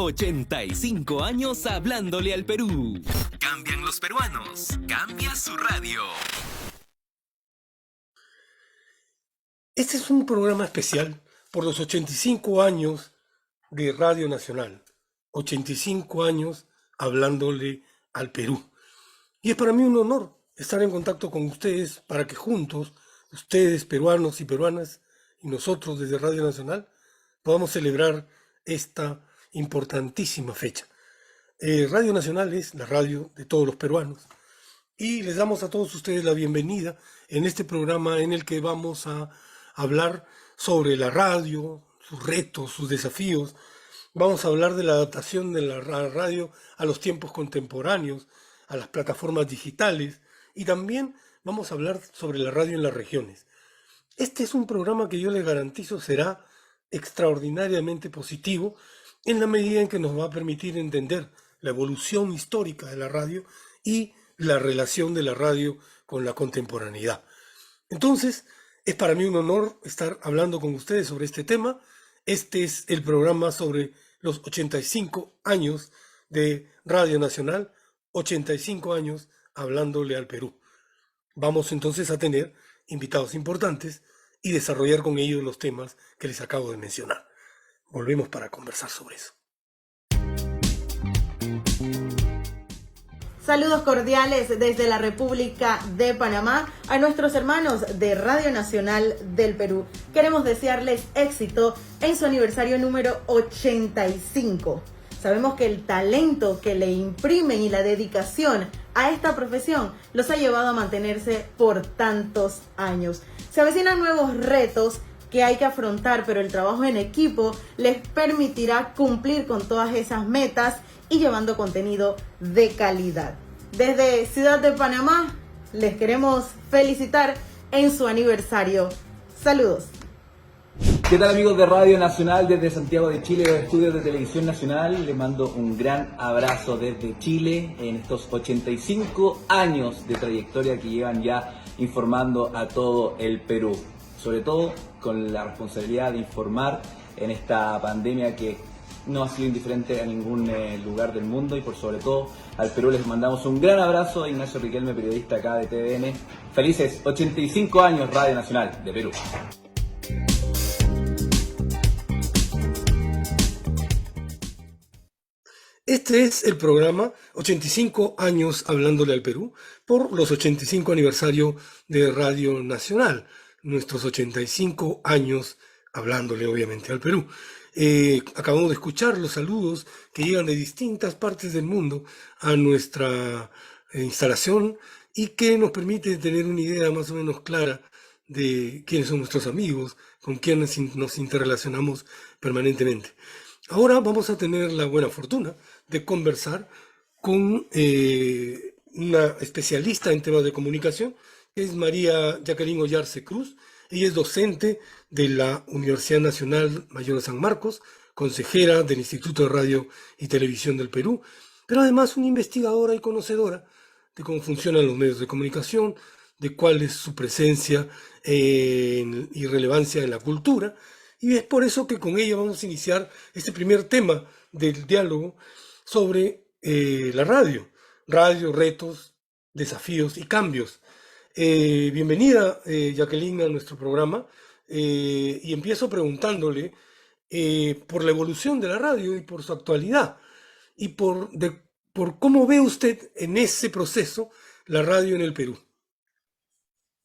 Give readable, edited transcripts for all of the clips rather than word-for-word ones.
85 años hablándole al Perú. Cambian los peruanos, cambia su radio. Este es un programa especial por los 85 años de Radio Nacional. 85 años hablándole al Perú. Y es para mí un honor estar en contacto con ustedes para que juntos, ustedes peruanos y peruanas, y nosotros desde Radio Nacional, podamos celebrar esta importantísima fecha. Radio Nacional es la radio de todos los peruanos y les damos a todos ustedes la bienvenida en este programa en el que vamos a hablar sobre la radio, sus retos, sus desafíos. Vamos a hablar de la adaptación de la radio a los tiempos contemporáneos, a las plataformas digitales, y también vamos a hablar sobre la radio en las regiones. Este es un programa que yo les garantizo será extraordinariamente positivo en la medida en que nos va a permitir entender la evolución histórica de la radio y la relación de la radio con la contemporaneidad. Entonces, es para mí un honor estar hablando con ustedes sobre este tema. Este es el programa sobre los 85 años de Radio Nacional, 85 años hablándole al Perú. Vamos entonces a tener invitados importantes y desarrollar con ellos los temas que les acabo de mencionar. Volvemos para conversar sobre eso. Saludos cordiales desde la República de Panamá a nuestros hermanos de Radio Nacional del Perú. Queremos desearles éxito en su aniversario número 85. Sabemos que el talento que le imprimen y la dedicación a esta profesión los ha llevado a mantenerse por tantos años. Se avecinan nuevos retos que hay que afrontar, pero el trabajo en equipo les permitirá cumplir con todas esas metas y llevando contenido de calidad. Desde Ciudad de Panamá les queremos felicitar en su aniversario. Saludos. ¿Qué tal, amigos de Radio Nacional desde Santiago de Chile, los estudios de Televisión Nacional? Les mando un gran abrazo desde Chile en estos 85 años de trayectoria que llevan ya informando a todo el Perú. Sobre todo con la responsabilidad de informar en esta pandemia que no ha sido indiferente a ningún lugar del mundo, y por sobre todo al Perú les mandamos un gran abrazo. Ignacio Riquelme, periodista acá de TVN. Felices 85 años Radio Nacional de Perú. Este es el programa 85 años hablándole al Perú por los 85 aniversario de Radio Nacional, nuestros 85 años hablándole obviamente al Perú. Acabamos de escuchar los saludos que llegan de distintas partes del mundo a nuestra instalación y que nos permite tener una idea más o menos clara de quiénes son nuestros amigos, con quienes nos interrelacionamos permanentemente. Ahora vamos a tener la buena fortuna de conversar con una especialista en temas de comunicación, que es María Jacqueline Ollarse Cruz. Ella es docente de la Universidad Nacional Mayor de San Marcos, consejera del Instituto de Radio y Televisión del Perú, pero además una investigadora y conocedora de cómo funcionan los medios de comunicación, de cuál es su presencia y relevancia en la cultura. Y es por eso que con ella vamos a iniciar este primer tema del diálogo sobre la radio. Radio, retos, desafíos y cambios. Bienvenida, Jacqueline, a nuestro programa. Y empiezo preguntándole por la evolución de la radio y por su actualidad. Y por cómo ve usted en ese proceso la radio en el Perú.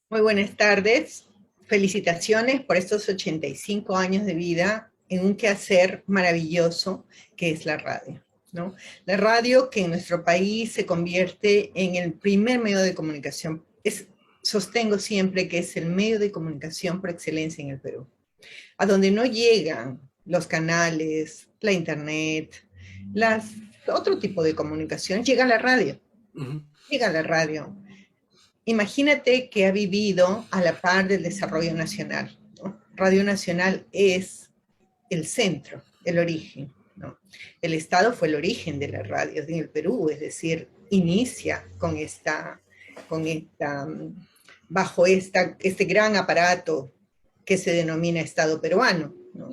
Muy buenas tardes. Felicitaciones por estos 85 años de vida en un quehacer maravilloso que es la radio, ¿no? La radio que en nuestro país se convierte en el primer medio de comunicación. Sostengo siempre que es el medio de comunicación por excelencia en el Perú. A donde no llegan los canales, la internet, otro tipo de comunicación, llega la radio. Llega la radio. Imagínate que ha vivido a la par del desarrollo nacional, ¿no? Radio Nacional es el centro, el origen, ¿no? El Estado fue el origen de la radio en el Perú, es decir, inicia bajo este gran aparato que se denomina Estado peruano, ¿no?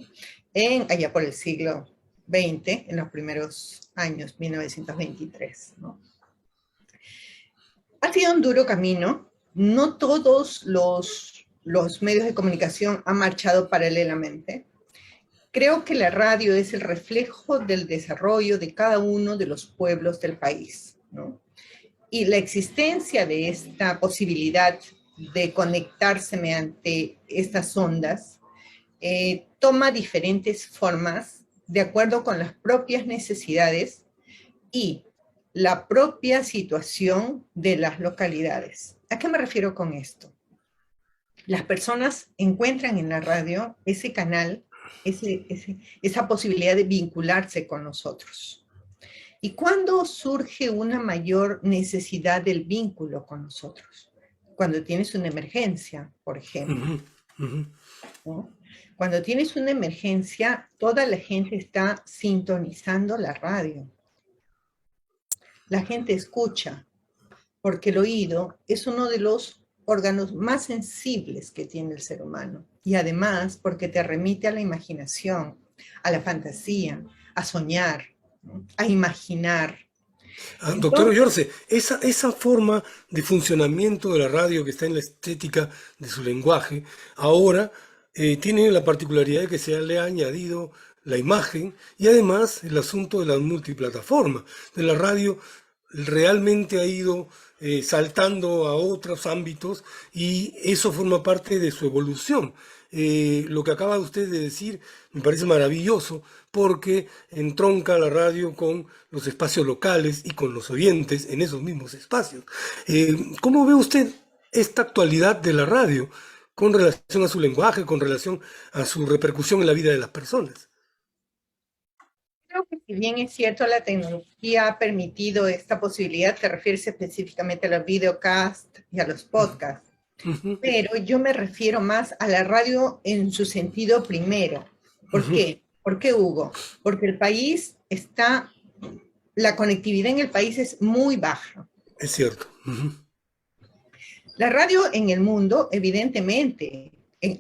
Allá por el siglo XX, en los primeros años, 1923, ¿no? Ha sido un duro camino. No todos los medios de comunicación han marchado paralelamente. Creo que la radio es el reflejo del desarrollo de cada uno de los pueblos del país, ¿no? Y la existencia de esta posibilidad de conectarse mediante estas ondas toma diferentes formas de acuerdo con las propias necesidades y la propia situación de las localidades. ¿A qué me refiero con esto? Las personas encuentran en la radio ese canal, esa posibilidad de vincularse con nosotros. ¿Y cuándo surge una mayor necesidad del vínculo con nosotros? Cuando tienes una emergencia, por ejemplo. ¿No? Cuando tienes una emergencia, toda la gente está sintonizando la radio. La gente escucha, porque el oído es uno de los órganos más sensibles que tiene el ser humano. Y además porque te remite a la imaginación, a la fantasía, a soñar, ¿no? A imaginar. Doctor Ollarse, esa forma de funcionamiento de la radio que está en la estética de su lenguaje, ahora tiene la particularidad de que se le ha añadido la imagen y además el asunto de la multiplataforma. De la radio realmente ha ido saltando a otros ámbitos y eso forma parte de su evolución. Lo que acaba usted de decir me parece maravilloso porque entronca la radio con los espacios locales y con los oyentes en esos mismos espacios. ¿Cómo ve usted esta actualidad de la radio con relación a su lenguaje, con relación a su repercusión en la vida de las personas? Creo que si bien es cierto, la tecnología ha permitido esta posibilidad, te refieres específicamente a los videocasts y a los podcasts. Pero yo me refiero más a la radio en su sentido primero. ¿Por qué? ¿Por qué, Hugo? Porque el país la conectividad en el país es muy baja. Es cierto. La radio en el mundo, evidentemente,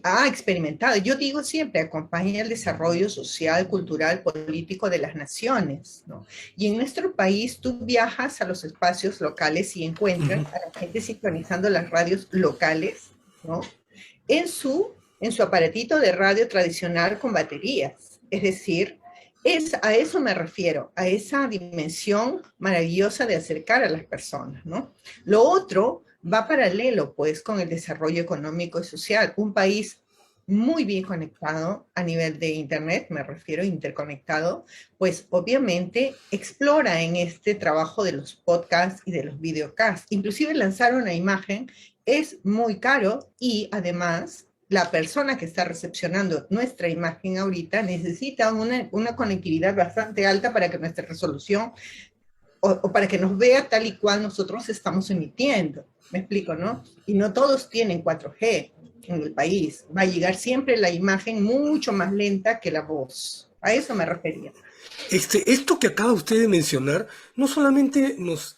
ha experimentado, yo digo siempre, acompaña el desarrollo social, cultural, político de las naciones, ¿no? Y en nuestro país tú viajas a los espacios locales y encuentras a la gente sintonizando las radios locales, ¿no? En su aparatito de radio tradicional con baterías. Es decir, a eso me refiero, a esa dimensión maravillosa de acercar a las personas, ¿no? Lo otro va paralelo, pues, con el desarrollo económico y social. Un país muy bien conectado a nivel de Internet, me refiero interconectado, pues obviamente explora en este trabajo de los podcasts y de los videocasts. Inclusive lanzar una imagen es muy caro y además la persona que está recepcionando nuestra imagen ahorita necesita una conectividad bastante alta para que nuestra resolución o para que nos vea tal y cual nosotros estamos emitiendo. Me explico, ¿no? Y no todos tienen 4G en el país. Va a llegar siempre la imagen mucho más lenta que la voz. A eso me refería. Esto que acaba usted de mencionar no solamente nos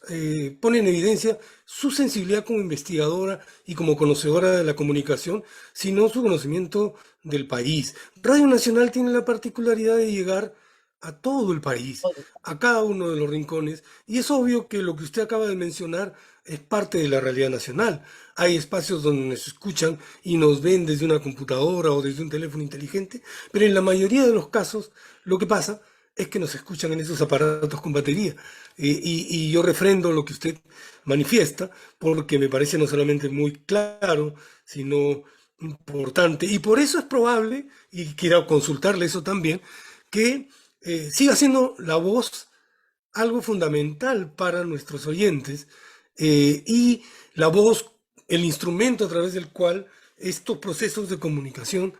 pone en evidencia su sensibilidad como investigadora y como conocedora de la comunicación, sino su conocimiento del país. Radio Nacional tiene la particularidad de llegar a todo el país, a cada uno de los rincones, y es obvio que lo que usted acaba de mencionar es parte de la realidad nacional. Hay espacios donde nos escuchan y nos ven desde una computadora o desde un teléfono inteligente, pero en la mayoría de los casos lo que pasa es que nos escuchan en esos aparatos con batería. Y yo refrendo lo que usted manifiesta, porque me parece no solamente muy claro, sino importante. Y por eso es probable, y quiero consultarle eso también, que siga siendo la voz algo fundamental para nuestros oyentes, y la voz, el instrumento a través del cual estos procesos de comunicación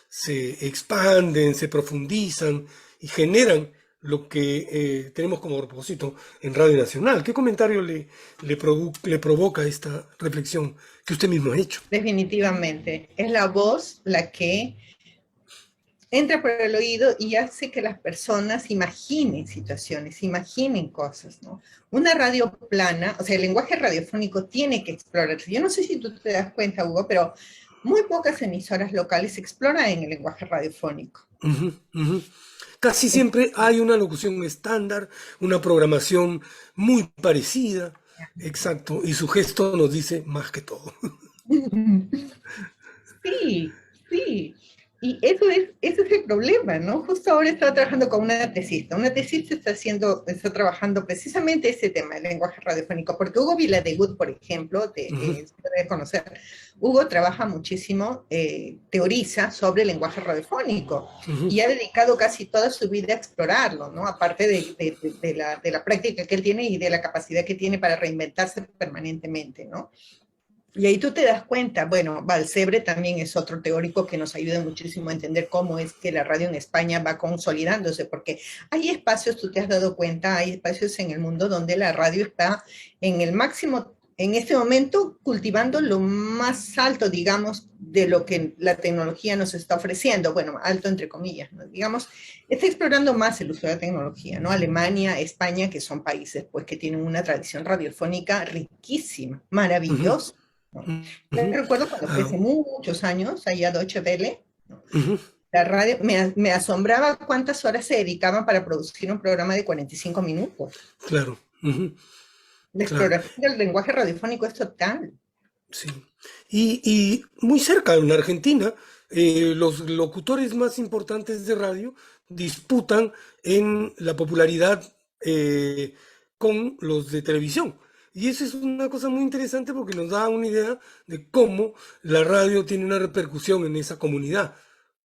se expanden, se profundizan y generan lo que tenemos como propósito en Radio Nacional. ¿Qué comentario le provoca esta reflexión que usted mismo ha hecho? Definitivamente, es la voz la que entra por el oído y hace que las personas imaginen situaciones, imaginen cosas, ¿no? Una radio plana, o sea, el lenguaje radiofónico tiene que explorarse. Yo no sé si tú te das cuenta, Hugo, pero muy pocas emisoras locales exploran en el lenguaje radiofónico. Ujú, ujú. Casi siempre hay una locución estándar, una programación muy parecida, exacto, y su gesto nos dice más que todo. Sí, sí. Y ese es el problema, ¿no? Justo ahora estaba trabajando con una tesista. Una tesista está trabajando precisamente ese tema, el lenguaje radiofónico, porque Hugo Viladegut, por ejemplo, Ujú, se debe conocer, Hugo trabaja muchísimo, teoriza sobre el lenguaje radiofónico ujú, y ha dedicado casi toda su vida a explorarlo, ¿no? Aparte de la práctica que él tiene y de la capacidad que tiene para reinventarse permanentemente, ¿no? Y ahí tú te das cuenta, bueno, Valsebre también es otro teórico que nos ayuda muchísimo a entender cómo es que la radio en España va consolidándose, porque hay espacios, tú te has dado cuenta, hay espacios en el mundo donde la radio está en el máximo, en este momento, cultivando lo más alto, digamos, de lo que la tecnología nos está ofreciendo, bueno, alto entre comillas, ¿no? Digamos, está explorando más el uso de la tecnología, ¿no? Alemania, España, que son países pues que tienen una tradición radiofónica riquísima, ujú, maravillosa. ¿No? Yo ujú. recuerdo cuando fue Ah, hace muchos años, allá Deutsche Welle, ¿no? ujú, La radio, me asombraba cuántas horas se dedicaban para producir un programa de 45 minutos. claro, ujú, La claro, exploración del lenguaje radiofónico es total. sí. Y muy cerca, en Argentina, los locutores más importantes de radio disputan en la popularidad con los de televisión. Y eso es una cosa muy interesante porque nos da una idea de cómo la radio tiene una repercusión en esa comunidad,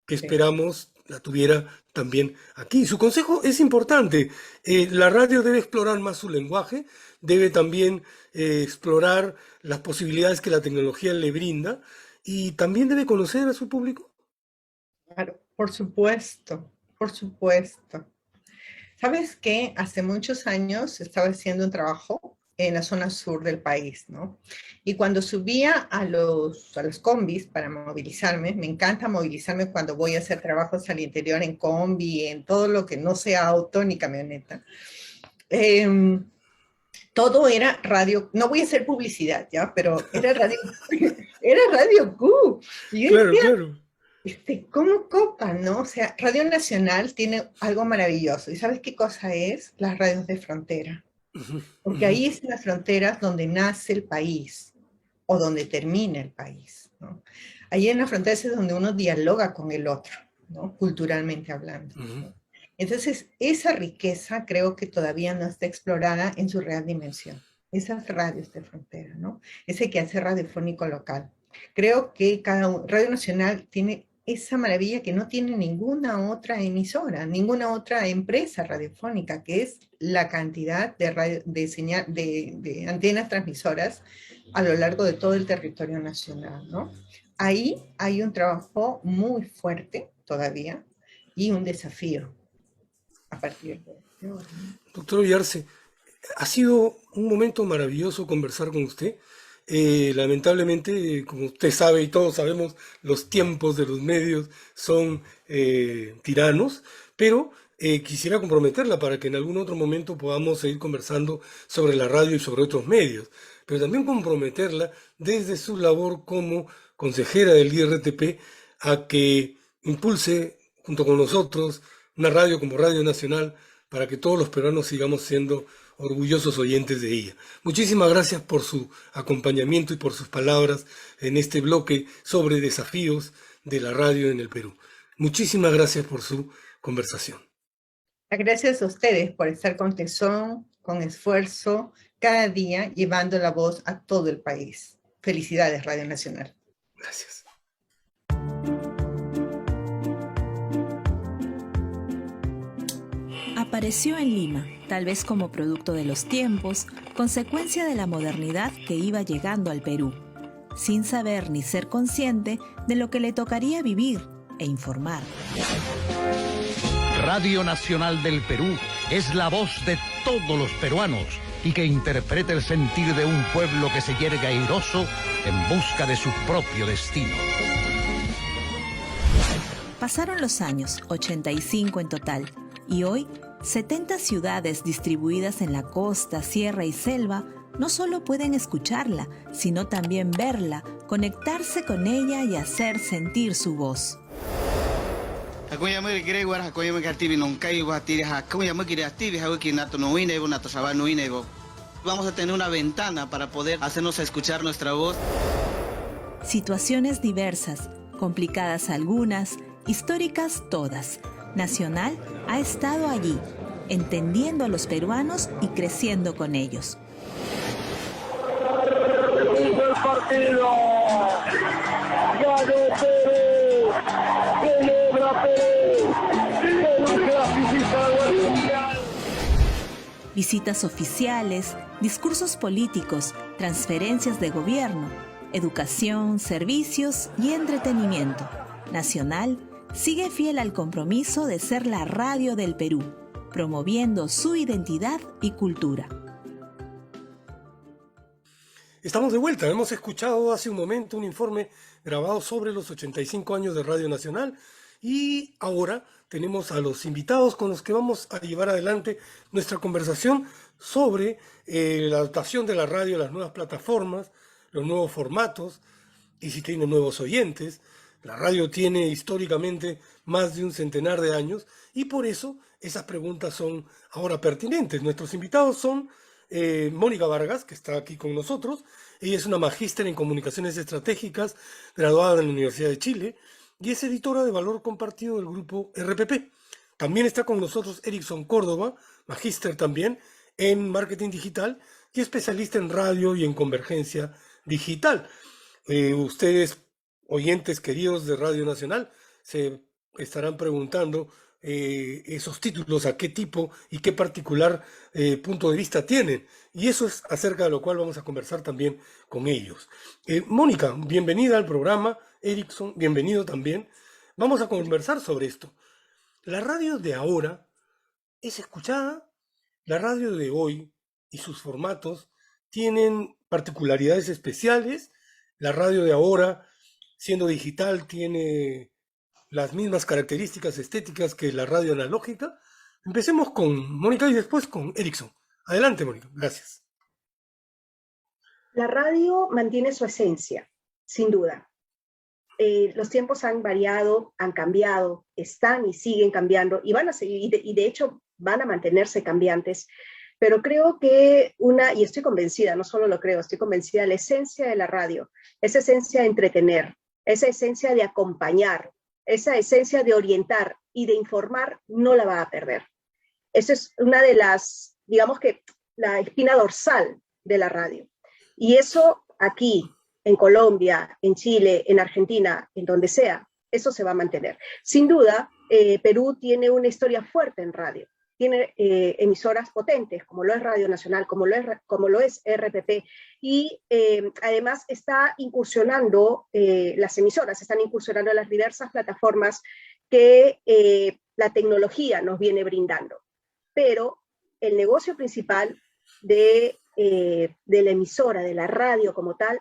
que Sí. esperamos la tuviera también aquí. Su consejo es importante. La radio debe explorar más su lenguaje, debe también explorar las posibilidades que la tecnología le brinda y también debe conocer a su público. Claro, por supuesto, por supuesto. ¿Sabes qué? Hace muchos años estaba haciendo un trabajo en la zona sur del país, ¿no? Y cuando subía a los combis para movilizarme, me encanta movilizarme cuando voy a hacer trabajos al interior en combi, en todo lo que no sea auto ni camioneta. Em, Todo era radio, no voy a hacer publicidad, ¿ya? Pero era radio, era Radio Q. Y yo Claro, decía, claro. ¿cómo copa, no? O sea, Radio Nacional tiene algo maravilloso. ¿Y sabes qué cosa es? Las radios de frontera. Ujú, Porque ujú, ahí es en las fronteras donde nace el país o donde termina el país, ¿no? Ahí en las fronteras es donde uno dialoga con el otro, ¿no? Culturalmente hablando, ujú, ¿no? Entonces, esa riqueza creo que todavía no está explorada en su real dimensión. Esas radios de frontera, ¿no? Ese quehacer radiofónico local. Creo que cada Radio Nacional tiene esa maravilla que no tiene ninguna otra emisora, ninguna otra empresa radiofónica, que es la cantidad de antenas transmisoras a lo largo de todo el territorio nacional, ¿no? Ahí hay un trabajo muy fuerte todavía y un desafío a partir de ahora, ¿no? Doctor Villarse, ha sido un momento maravilloso conversar con usted. Lamentablemente, como usted sabe y todos sabemos, los tiempos de los medios son tiranos, pero quisiera comprometerla para que en algún otro momento podamos seguir conversando sobre la radio y sobre otros medios, pero también comprometerla desde su labor como consejera del IRTP a que impulse junto con nosotros una radio como Radio Nacional para que todos los peruanos sigamos siendo orgullosos oyentes de ella. Muchísimas gracias por su acompañamiento y por sus palabras en este bloque sobre desafíos de la radio en el Perú. Muchísimas gracias por su conversación. Gracias a ustedes por estar con tesón, con esfuerzo, cada día llevando la voz a todo el país. Felicidades, Radio Nacional. Gracias. Apareció en Lima, tal vez como producto de los tiempos, consecuencia de la modernidad que iba llegando al Perú, sin saber ni ser consciente de lo que le tocaría vivir e informar. Radio Nacional del Perú es la voz de todos los peruanos y que interpreta el sentir de un pueblo que se yerga airoso en busca de su propio destino. Pasaron los años, 85 en total, y hoy 70 ciudades distribuidas en la costa, sierra y selva no solo pueden escucharla, sino también verla, conectarse con ella y hacer sentir su voz. Vamos a tener una ventana para poder hacernos escuchar nuestra voz. Situaciones diversas, complicadas algunas, históricas todas. Nacional ha estado allí, entendiendo a los peruanos y creciendo con ellos. Visitas oficiales, discursos políticos, transferencias de gobierno, educación, servicios y entretenimiento. Nacional sigue fiel al compromiso de ser la radio del Perú, promoviendo su identidad y cultura. Estamos de vuelta. Hemos escuchado hace un momento un informe grabado sobre los 85 años de Radio Nacional y ahora tenemos a los invitados con los que vamos a llevar adelante nuestra conversación sobre la adaptación de la radio a las nuevas plataformas, los nuevos formatos y si tiene nuevos oyentes. La radio tiene históricamente más de un centenar de años y por eso esas preguntas son ahora pertinentes. Nuestros invitados son Mónica Vargas, que está aquí con nosotros. Ella es una magíster en comunicaciones estratégicas, graduada en la Universidad de Chile y es editora de Valor Compartido del grupo RPP. También está con nosotros Erickson Córdoba, magíster también en marketing digital y especialista en radio y en convergencia digital. Ustedes, oyentes queridos de Radio Nacional, se estarán preguntando esos títulos, a qué tipo y qué particular punto de vista tienen. Y eso es acerca de lo cual vamos a conversar también con ellos. Mónica, bienvenida al programa. Erickson, bienvenido también. Vamos a conversar sobre esto. La radio de ahora es escuchada. La radio de hoy y sus formatos tienen particularidades especiales. La radio de ahora, siendo digital, tiene las mismas características estéticas que la radio analógica. Empecemos con Mónica y después con Erickson. Adelante, Mónica. Gracias. La radio mantiene su esencia, sin duda. Los tiempos han variado, han cambiado, están y siguen cambiando y van a seguir, y de hecho van a mantenerse cambiantes. Pero creo que y estoy convencida, no solo lo creo, estoy convencida, la esencia de la radio, esa esencia de entretener, esa esencia de acompañar, esa esencia de orientar y de informar, no la va a perder. Esa es una de las, digamos que, la espina dorsal de la radio. Y eso aquí, en Colombia, en Chile, en Argentina, en donde sea, eso se va a mantener. Sin duda, Perú tiene una historia fuerte en radio. Tiene emisoras potentes, como lo es Radio Nacional, como lo es RPP, y además está incursionando, las emisoras están incursionando en las diversas plataformas que la tecnología nos viene brindando. Pero el negocio principal de la emisora, de la radio como tal,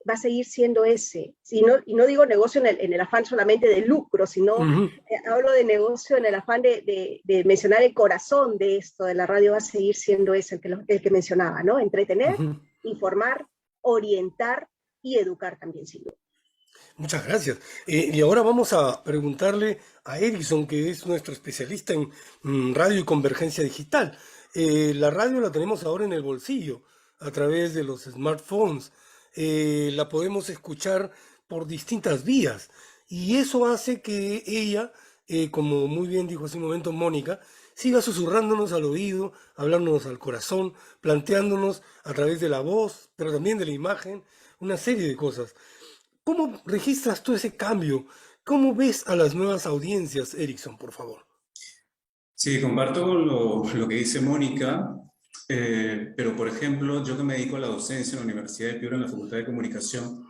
va a seguir siendo ese. Y no digo negocio en el afán solamente de lucro, sino hablo de negocio en el afán de mencionar el corazón de esto, de la radio va a seguir siendo ese, el que mencionaba, ¿no? Entretener, informar, orientar y educar también, sin duda. Muchas gracias. Y ahora vamos a preguntarle a Erickson, que es nuestro especialista en radio y convergencia digital. La radio la tenemos ahora en el bolsillo, a través de los smartphones. La podemos escuchar por distintas vías y eso hace que ella, como muy bien dijo hace un momento Mónica, siga susurrándonos al oído, hablándonos al corazón, planteándonos a través de la voz, pero también de la imagen, una serie de cosas. ¿Cómo registras tú ese cambio? ¿Cómo ves a las nuevas audiencias, Erickson, por favor? Sí, comparto lo que dice Mónica. Pero, por ejemplo, yo que me dedico a la docencia en la Universidad de Piura, en la Facultad de Comunicación,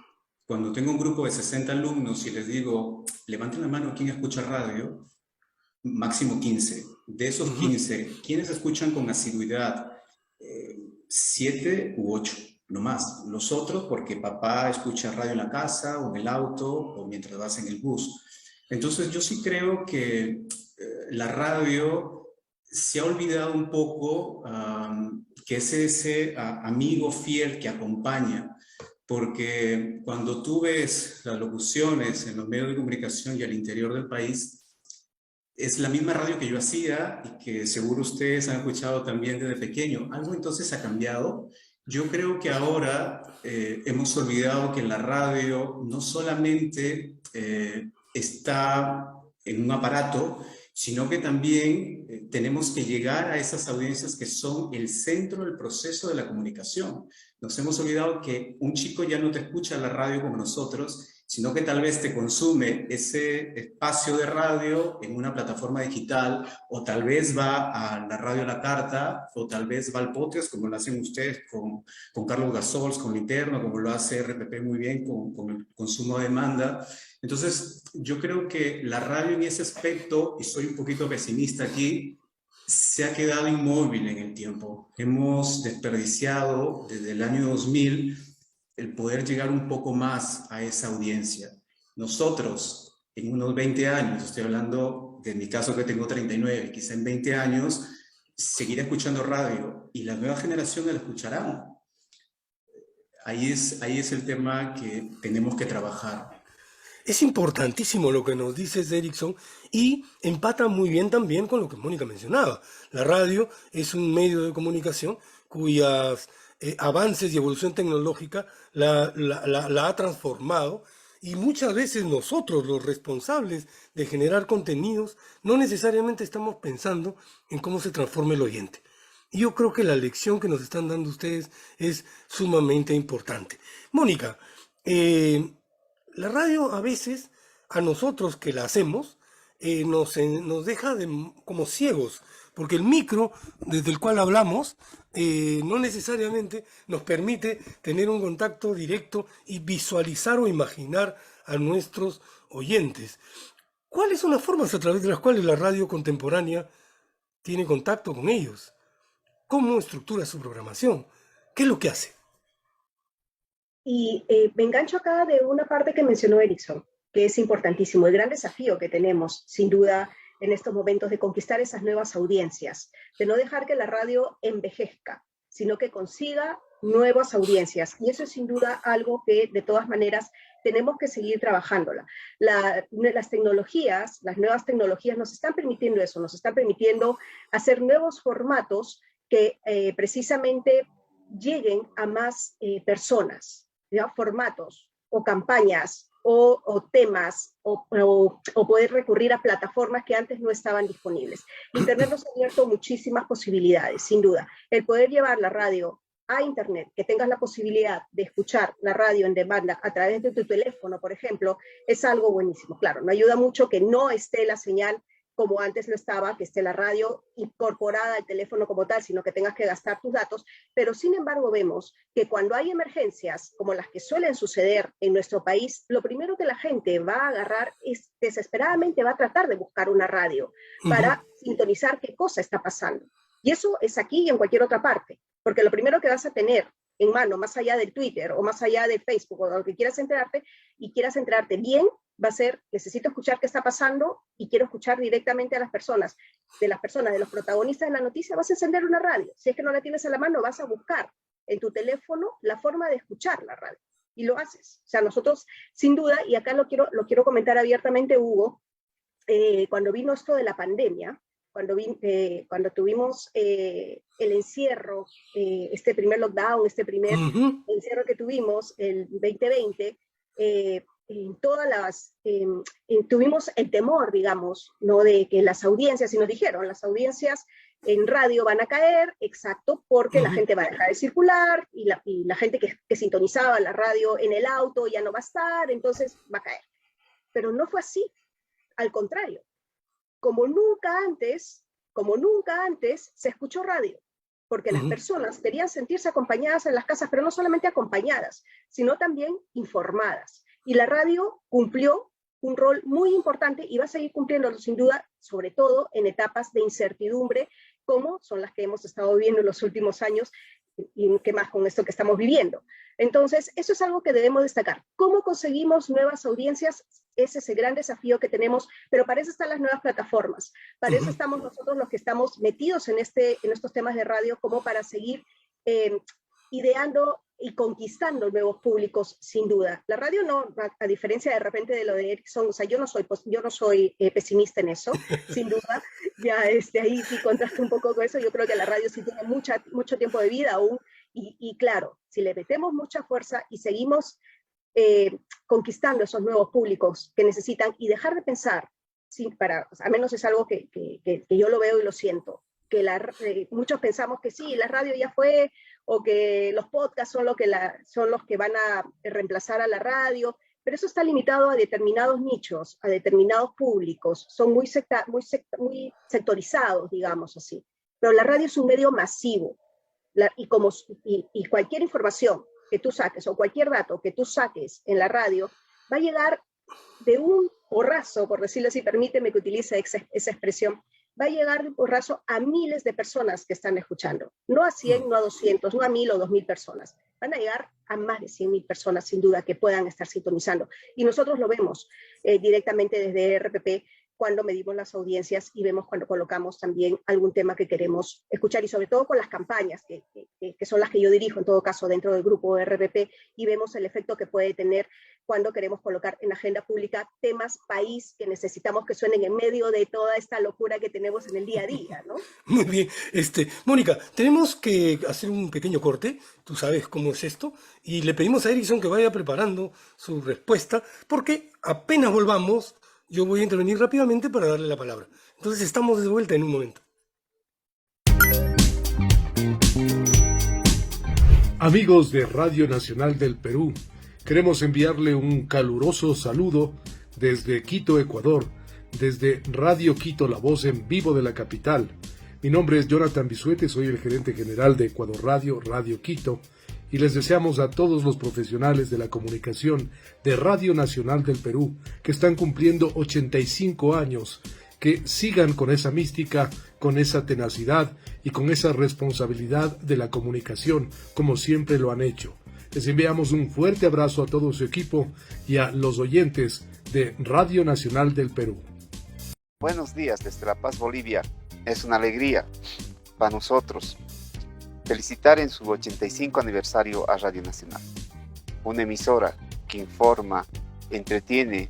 cuando tengo un grupo de 60 alumnos y les digo, levanten la mano, ¿quién escucha radio? Máximo 15. De esos 15, ¿quiénes escuchan con asiduidad? 7 u 8, no más. Los otros porque papá escucha radio en la casa, o en el auto, o mientras vas en el bus. Entonces, yo sí creo que la radio se ha olvidado un poco que es ese amigo fiel que acompaña, porque cuando tú ves las locuciones en los medios de comunicación y al interior del país, es la misma radio que yo hacía y que seguro ustedes han escuchado también desde pequeño. Algo entonces ha cambiado. Yo creo que ahora hemos olvidado que la radio no solamente está en un aparato, sino que también tenemos que llegar a esas audiencias que son el centro del proceso de la comunicación. Nos hemos olvidado que un chico ya no te escucha la radio como nosotros, sino que tal vez te consume ese espacio de radio en una plataforma digital, o tal vez va a la radio a la carta, o tal vez va al podcast, como lo hacen ustedes con Carlos Gasols, con Linterna, como lo hace RPP muy bien con el consumo a demanda. Entonces, yo creo que la radio en ese aspecto, y soy un poquito pesimista aquí, se ha quedado inmóvil en el tiempo. Hemos desperdiciado desde el año 2000 el poder llegar un poco más a esa audiencia. Nosotros, en unos 20 años, estoy hablando de mi caso que tengo 39, quizá en 20 años, seguiré escuchando radio y las nuevas generaciones la escucharán. Ahí es el tema que tenemos que trabajar. Es importantísimo lo que nos dices, Erickson, y empata muy bien también con lo que Mónica mencionaba. La radio es un medio de comunicación cuyas avances y evolución tecnológica la ha transformado, y muchas veces nosotros, los responsables de generar contenidos, no necesariamente estamos pensando en cómo se transforma el oyente. Y yo creo que la lección que nos están dando ustedes es sumamente importante. Mónica, la radio a veces, a nosotros que la hacemos, nos deja como ciegos, porque el micro desde el cual hablamos no necesariamente nos permite tener un contacto directo y visualizar o imaginar a nuestros oyentes. ¿Cuáles son las formas a través de las cuales la radio contemporánea tiene contacto con ellos? ¿Cómo estructura su programación? ¿Qué es lo que hace? Y me engancho acá de una parte que mencionó Erickson, que es importantísimo, el gran desafío que tenemos, sin duda, en estos momentos de conquistar esas nuevas audiencias, de no dejar que la radio envejezca, sino que consiga nuevas audiencias. Y eso es sin duda algo que, de todas maneras, tenemos que seguir trabajándola. Las tecnologías, las nuevas tecnologías nos están permitiendo eso, nos están permitiendo hacer nuevos formatos que precisamente lleguen a más personas, ¿ya? Formatos o campañas o temas o poder recurrir a plataformas que antes no estaban disponibles. Internet nos ha abierto muchísimas posibilidades, sin duda. El poder llevar la radio a Internet, que tengas la posibilidad de escuchar la radio en demanda a través de tu teléfono, por ejemplo, es algo buenísimo. Claro, no ayuda mucho que no esté la señal como antes lo estaba, que esté la radio incorporada al teléfono como tal, sino que tengas que gastar tus datos, pero sin embargo vemos que cuando hay emergencias como las que suelen suceder en nuestro país, lo primero que la gente va a agarrar es desesperadamente va a tratar de buscar una radio para sintonizar qué cosa está pasando. Y eso es aquí y en cualquier otra parte, porque lo primero que vas a tener en mano, más allá del Twitter o más allá de Facebook o lo que quieras enterarte, y quieras enterarte bien, va a ser, necesito escuchar qué está pasando y quiero escuchar directamente a las personas, de los protagonistas de la noticia. Vas a encender una radio. Si es que no la tienes a la mano, vas a buscar en tu teléfono la forma de escuchar la radio. Y lo haces. O sea, nosotros, sin duda, y acá lo quiero comentar abiertamente, Hugo, cuando vino esto de la pandemia, cuando tuvimos el encierro, este primer lockdown, este primer encierro que tuvimos, el 2020, tuvimos el temor, digamos, ¿no? De que las audiencias, y nos dijeron, las audiencias en radio van a caer, exacto, porque la gente va a dejar de circular, y la gente que sintonizaba la radio en el auto ya no va a estar, entonces va a caer. Pero no fue así, al contrario. Como nunca antes se escuchó radio, porque las personas querían sentirse acompañadas en las casas, pero no solamente acompañadas, sino también informadas. Y la radio cumplió un rol muy importante y va a seguir cumpliéndolo sin duda, sobre todo en etapas de incertidumbre, como son las que hemos estado viviendo en los últimos años, y qué más con esto que estamos viviendo. Entonces, eso es algo que debemos destacar. ¿Cómo conseguimos nuevas audiencias? ese es el gran desafío que tenemos, pero para eso están las nuevas plataformas, para eso estamos nosotros los que estamos metidos en estos temas de radio, como para seguir ideando y conquistando nuevos públicos, sin duda. La radio no, a diferencia de repente de lo de Ericsson, o sea, yo no soy pesimista en eso, sin duda, ya ahí sí contrasto un poco con eso, yo creo que la radio sí tiene mucho tiempo de vida aún, y claro, si le metemos mucha fuerza y seguimos conquistando esos nuevos públicos que necesitan, y dejar de pensar, sí, al menos es algo que yo lo veo y lo siento, que muchos pensamos que sí, la radio ya fue, o que los podcasts son los que van a reemplazar a la radio, pero eso está limitado a determinados nichos, a determinados públicos, son muy sectorizados, digamos así. Pero la radio es un medio masivo, y cualquier información que tú saques, o cualquier dato que tú saques en la radio, va a llegar de un porrazo, por decirlo así, permíteme que utilice esa expresión, va a llegar de un porrazo a miles de personas que están escuchando. No a 100, no a 200, no a 1000 o 2000 personas. Van a llegar a más de 100.000 personas, sin duda, que puedan estar sintonizando. Y nosotros lo vemos directamente desde RPP, cuando medimos las audiencias y vemos cuando colocamos también algún tema que queremos escuchar, y sobre todo con las campañas, que son las que yo dirijo, en todo caso, dentro del grupo RPP, y vemos el efecto que puede tener cuando queremos colocar en la agenda pública temas país que necesitamos que suenen en medio de toda esta locura que tenemos en el día a día, ¿no? Muy bien. Mónica, tenemos que hacer un pequeño corte, tú sabes cómo es esto, y le pedimos a Ericsson que vaya preparando su respuesta, porque apenas volvamos, yo voy a intervenir rápidamente para darle la palabra. Entonces estamos de vuelta en un momento. Amigos de Radio Nacional del Perú, queremos enviarle un caluroso saludo desde Quito, Ecuador, desde Radio Quito, la voz en vivo de la capital. Mi nombre es Jonathan Bisuete, soy el gerente general de Ecuador Radio, Radio Quito, y les deseamos a todos los profesionales de la comunicación de Radio Nacional del Perú, que están cumpliendo 85 años, que sigan con esa mística, con esa tenacidad y con esa responsabilidad de la comunicación, como siempre lo han hecho. Les enviamos un fuerte abrazo a todo su equipo y a los oyentes de Radio Nacional del Perú. Buenos días desde La Paz, Bolivia. Es una alegría para nosotros felicitar en su 85 aniversario a Radio Nacional, una emisora que informa, entretiene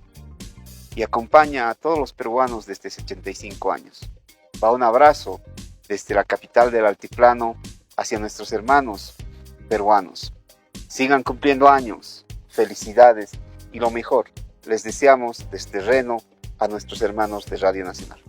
y acompaña a todos los peruanos desde hace 85 años. Va un abrazo desde la capital del altiplano hacia nuestros hermanos peruanos. Sigan cumpliendo años, felicidades y lo mejor. Les deseamos desde Reno a nuestros hermanos de Radio Nacional.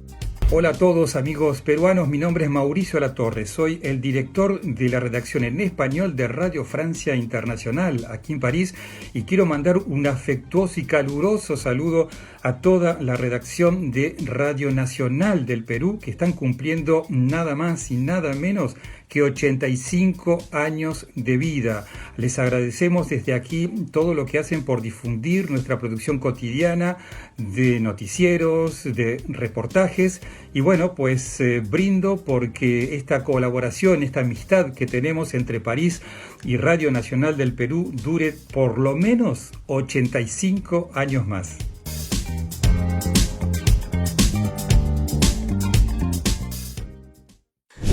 Hola a todos amigos peruanos, mi nombre es Mauricio Alatorre, soy el director de la redacción en español de Radio Francia Internacional aquí en París, y quiero mandar un afectuoso y caluroso saludo a toda la redacción de Radio Nacional del Perú, que están cumpliendo nada más y nada menos que 85 años de vida. Les agradecemos desde aquí todo lo que hacen por difundir nuestra producción cotidiana de noticieros, de reportajes, y bueno, pues brindo porque esta colaboración, esta amistad que tenemos entre París y Radio Nacional del Perú dure por lo menos 85 años más.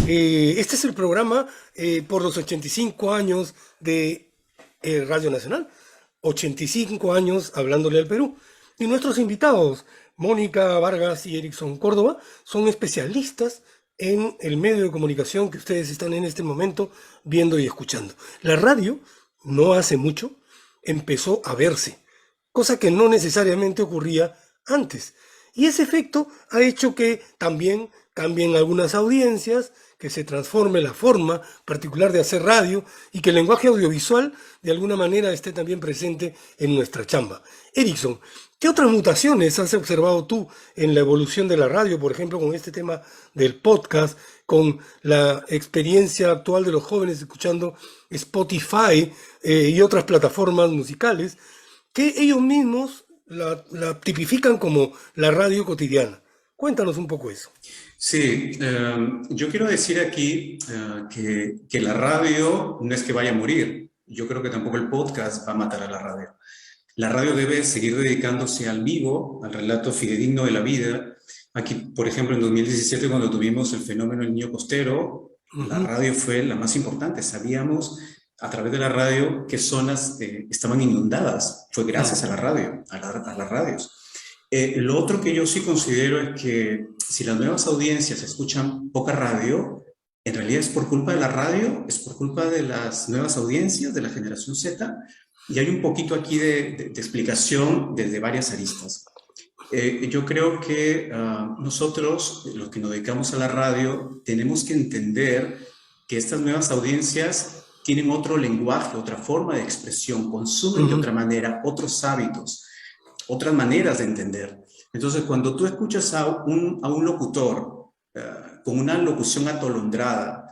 Este es el programa por los 85 años de Radio Nacional. 85 años hablándole al Perú. Y nuestros invitados, Mónica Vargas y Ericsson Córdoba, son especialistas en el medio de comunicación que ustedes están en este momento viendo y escuchando. La radio, no hace mucho, empezó a verse, cosa que no necesariamente ocurría antes. Y ese efecto ha hecho que también cambien algunas audiencias, que se transforme la forma particular de hacer radio y que el lenguaje audiovisual de alguna manera esté también presente en nuestra chamba. Ericsson, ¿qué otras mutaciones has observado tú en la evolución de la radio, por ejemplo, con este tema del podcast, con la experiencia actual de los jóvenes escuchando Spotify y otras plataformas musicales, que ellos mismos la tipifican como la radio cotidiana? Cuéntanos un poco eso. Sí, yo quiero decir aquí que la radio no es que vaya a morir. Yo creo que tampoco el podcast va a matar a la radio. La radio debe seguir dedicándose al vivo, al relato fidedigno de la vida. Aquí, por ejemplo, en 2017, cuando tuvimos el fenómeno del Niño Costero, la radio fue la más importante. Sabíamos a través de la radio qué zonas estaban inundadas. Fue gracias a la radio, a las radios. Lo otro que yo sí considero es que si las nuevas audiencias escuchan poca radio, en realidad es por culpa de la radio, es por culpa de las nuevas audiencias, de la generación Z, y hay un poquito aquí de explicación desde varias aristas. Yo creo que nosotros, los que nos dedicamos a la radio, tenemos que entender que estas nuevas audiencias tienen otro lenguaje, otra forma de expresión, consumen de otra manera, otros hábitos, otras maneras de entender. Entonces, cuando tú escuchas a un locutor con una locución atolondrada,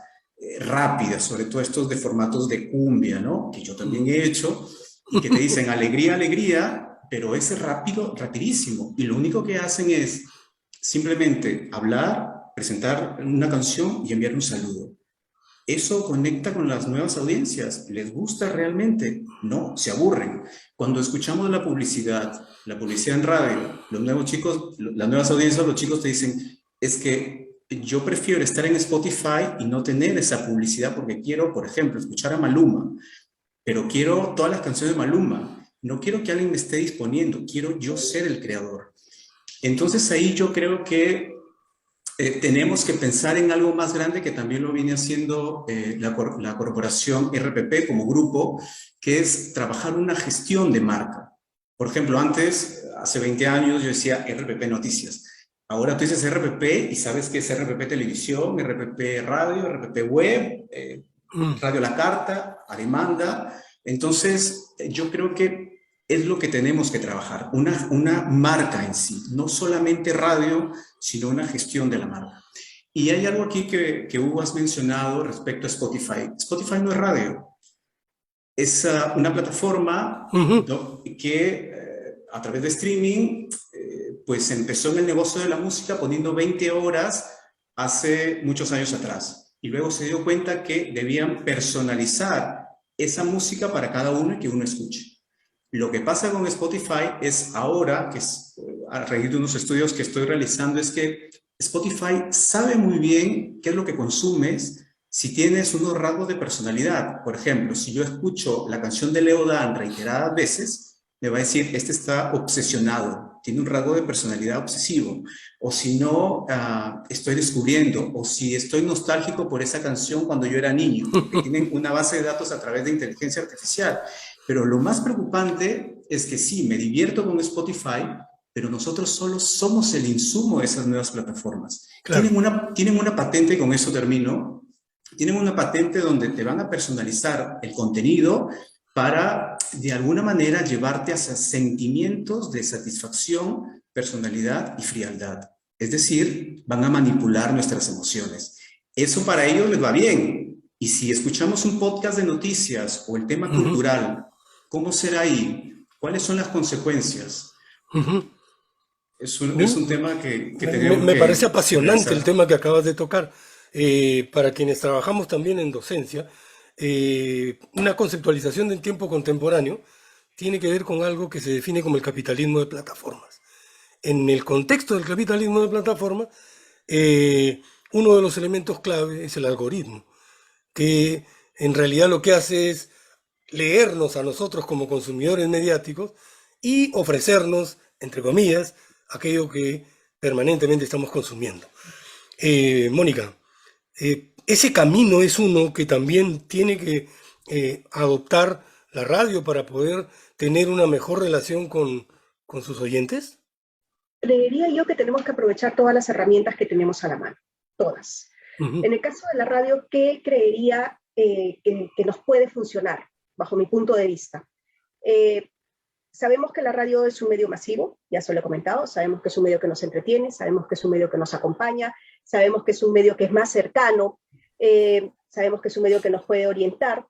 rápida, sobre todo estos de formatos de cumbia, ¿no? Que yo también he hecho, y que te dicen alegría, alegría, pero es rápido, rapidísimo, y lo único que hacen es simplemente hablar, presentar una canción y enviar un saludo. ¿Eso conecta con las nuevas audiencias? ¿Les gusta realmente? No, se aburren. Cuando escuchamos la publicidad en radio, los nuevos chicos, las nuevas audiencias, los chicos te dicen, es que yo prefiero estar en Spotify y no tener esa publicidad porque quiero, por ejemplo, escuchar a Maluma, pero quiero todas las canciones de Maluma. No quiero que alguien me esté disponiendo, quiero yo ser el creador. Entonces ahí yo creo que tenemos que pensar en algo más grande que también lo viene haciendo la corporación RPP como grupo, que es trabajar una gestión de marca. Por ejemplo, antes, hace 20 años, yo decía RPP Noticias. Ahora tú dices RPP y sabes que es RPP Televisión, RPP Radio, RPP Web, Radio La Carta, a demanda. Entonces, yo creo que es lo que tenemos que trabajar, una marca en sí, no solamente radio, sino una gestión de la marca. Y hay algo aquí que Hugo has mencionado respecto a Spotify. Spotify no es radio, es una plataforma que a través de streaming pues empezó en el negocio de la música poniendo 20 horas hace muchos años atrás. Y luego se dio cuenta que debían personalizar esa música para cada uno y que uno escuche. Lo que pasa con Spotify es ahora, que es a raíz de unos estudios que estoy realizando, es que Spotify sabe muy bien qué es lo que consumes si tienes unos rasgos de personalidad. Por ejemplo, si yo escucho la canción de Leo Dan reiteradas veces, me va a decir, este está obsesionado, tiene un rasgo de personalidad obsesivo. O si no, estoy descubriendo, o si estoy nostálgico por esa canción cuando yo era niño, que tienen una base de datos a través de inteligencia artificial. Pero lo más preocupante es que sí, me divierto con Spotify, pero nosotros solo somos el insumo de esas nuevas plataformas. Claro. Tienen una patente, con eso termino, tienen una patente donde te van a personalizar el contenido para, de alguna manera, llevarte hacia sentimientos de satisfacción, personalidad y frialdad. Es decir, van a manipular nuestras emociones. Eso para ellos les va bien. Y si escuchamos un podcast de noticias o el tema cultural, ¿cómo será ahí? ¿Cuáles son las consecuencias? Es un tema que tenemos me parece apasionante pensar. El tema que acabas de tocar. Para quienes trabajamos también en docencia, una conceptualización del tiempo contemporáneo tiene que ver con algo que se define como el capitalismo de plataformas. En el contexto del capitalismo de plataformas, uno de los elementos clave es el algoritmo, que en realidad lo que hace es leernos a nosotros como consumidores mediáticos y ofrecernos, entre comillas, aquello que permanentemente estamos consumiendo. Mónica, ese camino es uno que también tiene que adoptar la radio para poder tener una mejor relación con sus oyentes. Creería yo que tenemos que aprovechar todas las herramientas que tenemos a la mano, todas. En el caso de la radio, ¿qué creería que nos puede funcionar, bajo mi punto de vista? Sabemos que la radio es un medio masivo, ya se lo he comentado, sabemos que es un medio que nos entretiene, sabemos que es un medio que nos acompaña, sabemos que es un medio que es más cercano, sabemos que es un medio que nos puede orientar,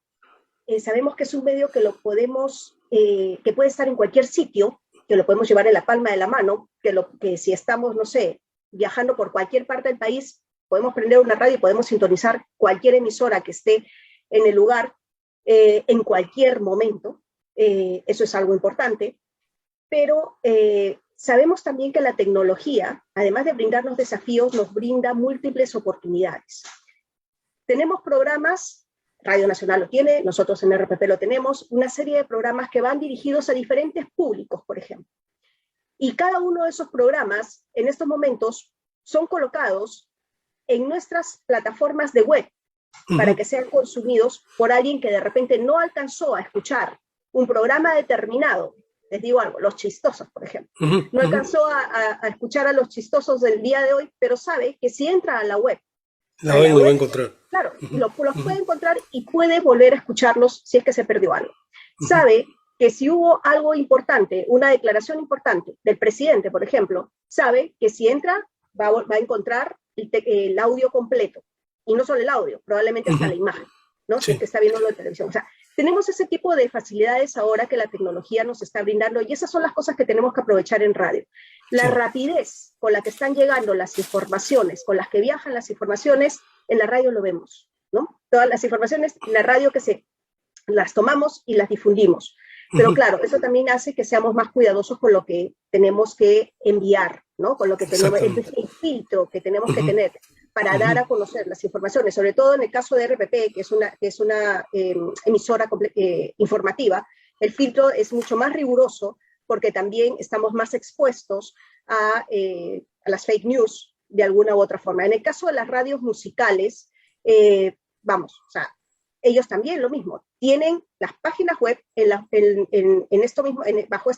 sabemos que es un medio que lo podemos, que puede estar en cualquier sitio, que lo podemos llevar en la palma de la mano, que si estamos, no sé, viajando por cualquier parte del país, podemos prender una radio y podemos sintonizar cualquier emisora que esté en el lugar en cualquier momento. Eso es algo importante. pero sabemos también que la tecnología, además de brindarnos desafíos, nos brinda múltiples oportunidades. Tenemos programas, Radio Nacional lo tiene, nosotros en RPP lo tenemos, una serie de programas que van dirigidos a diferentes públicos, por ejemplo. Y cada uno de esos programas, en estos momentos, son colocados en nuestras plataformas de web para que sean consumidos por alguien que de repente no alcanzó a escuchar un programa determinado. Les digo algo, Los Chistosos, por ejemplo. No alcanzó a escuchar a Los Chistosos del día de hoy, pero sabe que si entra a la web, lo va a encontrar. Claro, los puede encontrar y puede volver a escucharlos si es que se perdió algo. Sabe que si hubo algo importante, una declaración importante del presidente, por ejemplo, sabe que si entra va a encontrar el audio completo. Y no solo el audio, probablemente hasta la imagen, ¿no? Si es que está viendo la televisión. O sea, tenemos ese tipo de facilidades ahora que la tecnología nos está brindando, y esas son las cosas que tenemos que aprovechar en radio. La rapidez con la que están llegando las informaciones, con las que viajan las informaciones, en la radio lo vemos, ¿no? Todas las informaciones en la radio las tomamos y las difundimos. Pero claro, eso también hace que seamos más cuidadosos con lo que tenemos que enviar, ¿no? Con lo que tenemos, el filtro que tenemos que tener para dar a conocer las informaciones, sobre todo en el caso de RPP, que es una emisora informativa. El filtro es mucho más riguroso porque también estamos más expuestos a las fake news de alguna u otra forma. En el caso de las radios musicales, o sea, ellos también lo mismo, tienen las páginas web bajo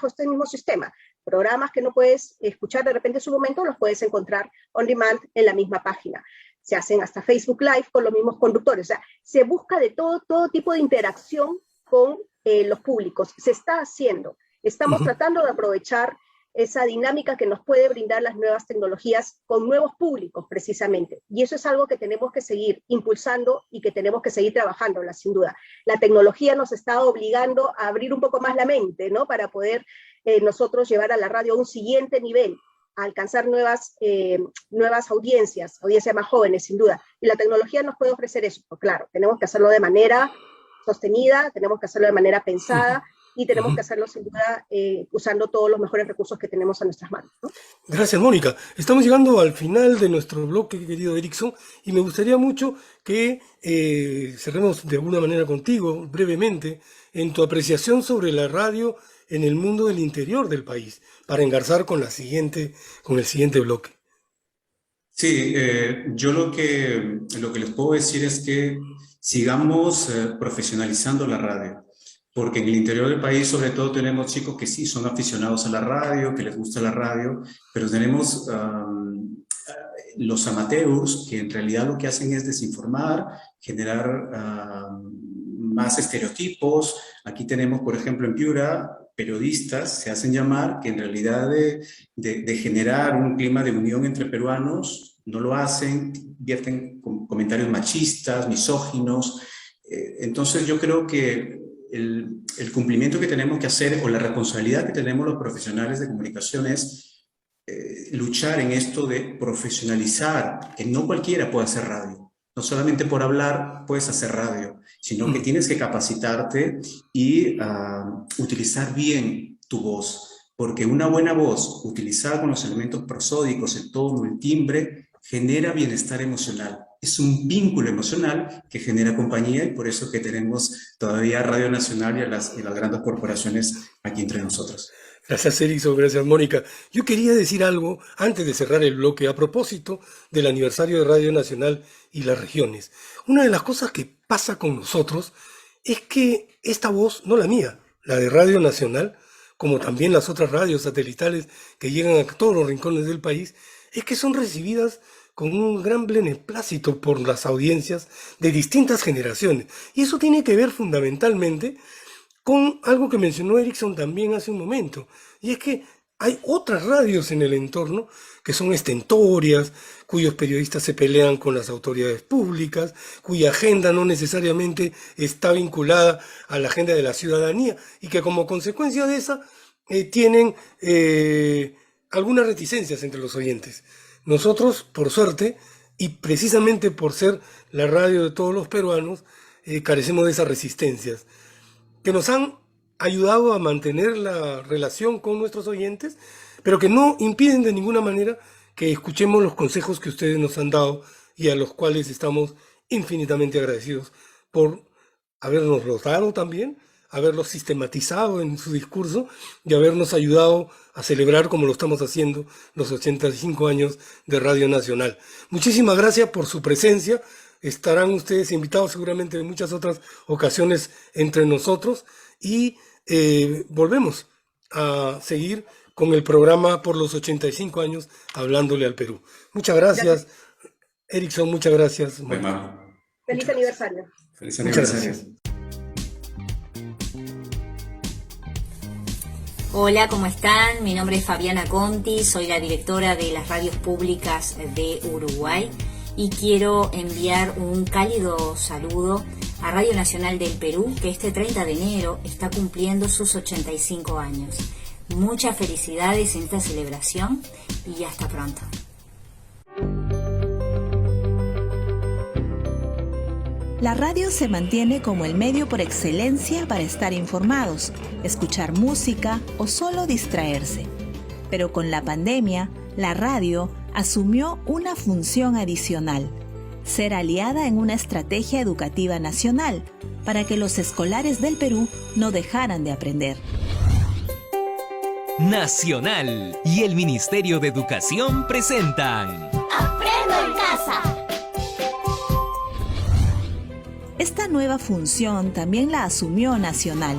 este mismo sistema. Programas que no puedes escuchar de repente en su momento, los puedes encontrar on demand en la misma página. Se hacen hasta Facebook Live con los mismos conductores. O sea, se busca de todo tipo de interacción con los públicos. Se está haciendo. Estamos tratando de aprovechar esa dinámica que nos puede brindar las nuevas tecnologías con nuevos públicos, precisamente. Y eso es algo que tenemos que seguir impulsando y que tenemos que seguir trabajando, sin duda. La tecnología nos está obligando a abrir un poco más la mente, ¿no? Para poder nosotros llevar a la radio a un siguiente nivel, a alcanzar nuevas audiencias más jóvenes, sin duda. Y la tecnología nos puede ofrecer eso. Pero claro, tenemos que hacerlo de manera sostenida, tenemos que hacerlo de manera pensada, y tenemos que hacerlo sin duda usando todos los mejores recursos que tenemos a nuestras manos, ¿no? Gracias, Mónica. Estamos llegando al final de nuestro bloque, querido Erickson, y me gustaría mucho que cerremos de alguna manera contigo, brevemente, en tu apreciación sobre la radio en el mundo del interior del país, para engarzar con el siguiente bloque. Sí, yo lo que les puedo decir es que sigamos profesionalizando la radio. Porque en el interior del país, sobre todo, tenemos chicos que sí son aficionados a la radio, que les gusta la radio, pero tenemos los amateurs que en realidad lo que hacen es desinformar, generar más estereotipos. Aquí tenemos, por ejemplo, en Piura, periodistas, se hacen llamar, que en realidad de generar un clima de unión entre peruanos, no lo hacen, vierten comentarios machistas, misóginos. Entonces yo creo que el cumplimiento que tenemos que hacer o la responsabilidad que tenemos los profesionales de comunicación es luchar en esto de profesionalizar, que no cualquiera puede hacer radio. No solamente por hablar puedes hacer radio, sino que tienes que capacitarte y utilizar bien tu voz, porque una buena voz utilizada con los elementos prosódicos, el tono, el timbre, genera bienestar emocional. Es un vínculo emocional que genera compañía, y por eso que tenemos todavía Radio Nacional y a las grandes corporaciones aquí entre nosotros. Gracias, Erickson, gracias, Mónica. Yo quería decir algo antes de cerrar el bloque a propósito del aniversario de Radio Nacional y las regiones. Una de las cosas que pasa con nosotros es que esta voz, no la mía, la de Radio Nacional, como también las otras radios satelitales que llegan a todos los rincones del país, es que son recibidas con un gran beneplácito por las audiencias de distintas generaciones. Y eso tiene que ver fundamentalmente con algo que mencionó Erickson también hace un momento, y es que hay otras radios en el entorno que son estentorias, cuyos periodistas se pelean con las autoridades públicas, cuya agenda no necesariamente está vinculada a la agenda de la ciudadanía, y que como consecuencia de esa tienen algunas reticencias entre los oyentes. Nosotros, por suerte, y precisamente por ser la radio de todos los peruanos, carecemos de esas resistencias, que nos han ayudado a mantener la relación con nuestros oyentes, pero que no impiden de ninguna manera que escuchemos los consejos que ustedes nos han dado y a los cuales estamos infinitamente agradecidos por habernos dado también, haberlos sistematizado en su discurso y habernos ayudado a celebrar, como lo estamos haciendo, los 85 años de Radio Nacional. Muchísimas gracias por su presencia. Estarán ustedes invitados seguramente en muchas otras ocasiones entre nosotros y volvemos a seguir con el programa por los 85 años hablándole al Perú. Muchas gracias, Erickson, muchas gracias. Feliz aniversario. Feliz aniversario. Hola, ¿cómo están? Mi nombre es Fabiana Conti, soy la directora de las radios públicas de Uruguay y quiero enviar un cálido saludo a Radio Nacional del Perú, que este 30 de enero está cumpliendo sus 85 años. Muchas felicidades en esta celebración y hasta pronto. La radio se mantiene como el medio por excelencia para estar informados, escuchar música o solo distraerse. Pero con la pandemia, la radio asumió una función adicional: ser aliada en una estrategia educativa nacional para que los escolares del Perú no dejaran de aprender. Nacional y el Ministerio de Educación presentan ¡Aprendo en casa! Esta nueva función también la asumió Nacional,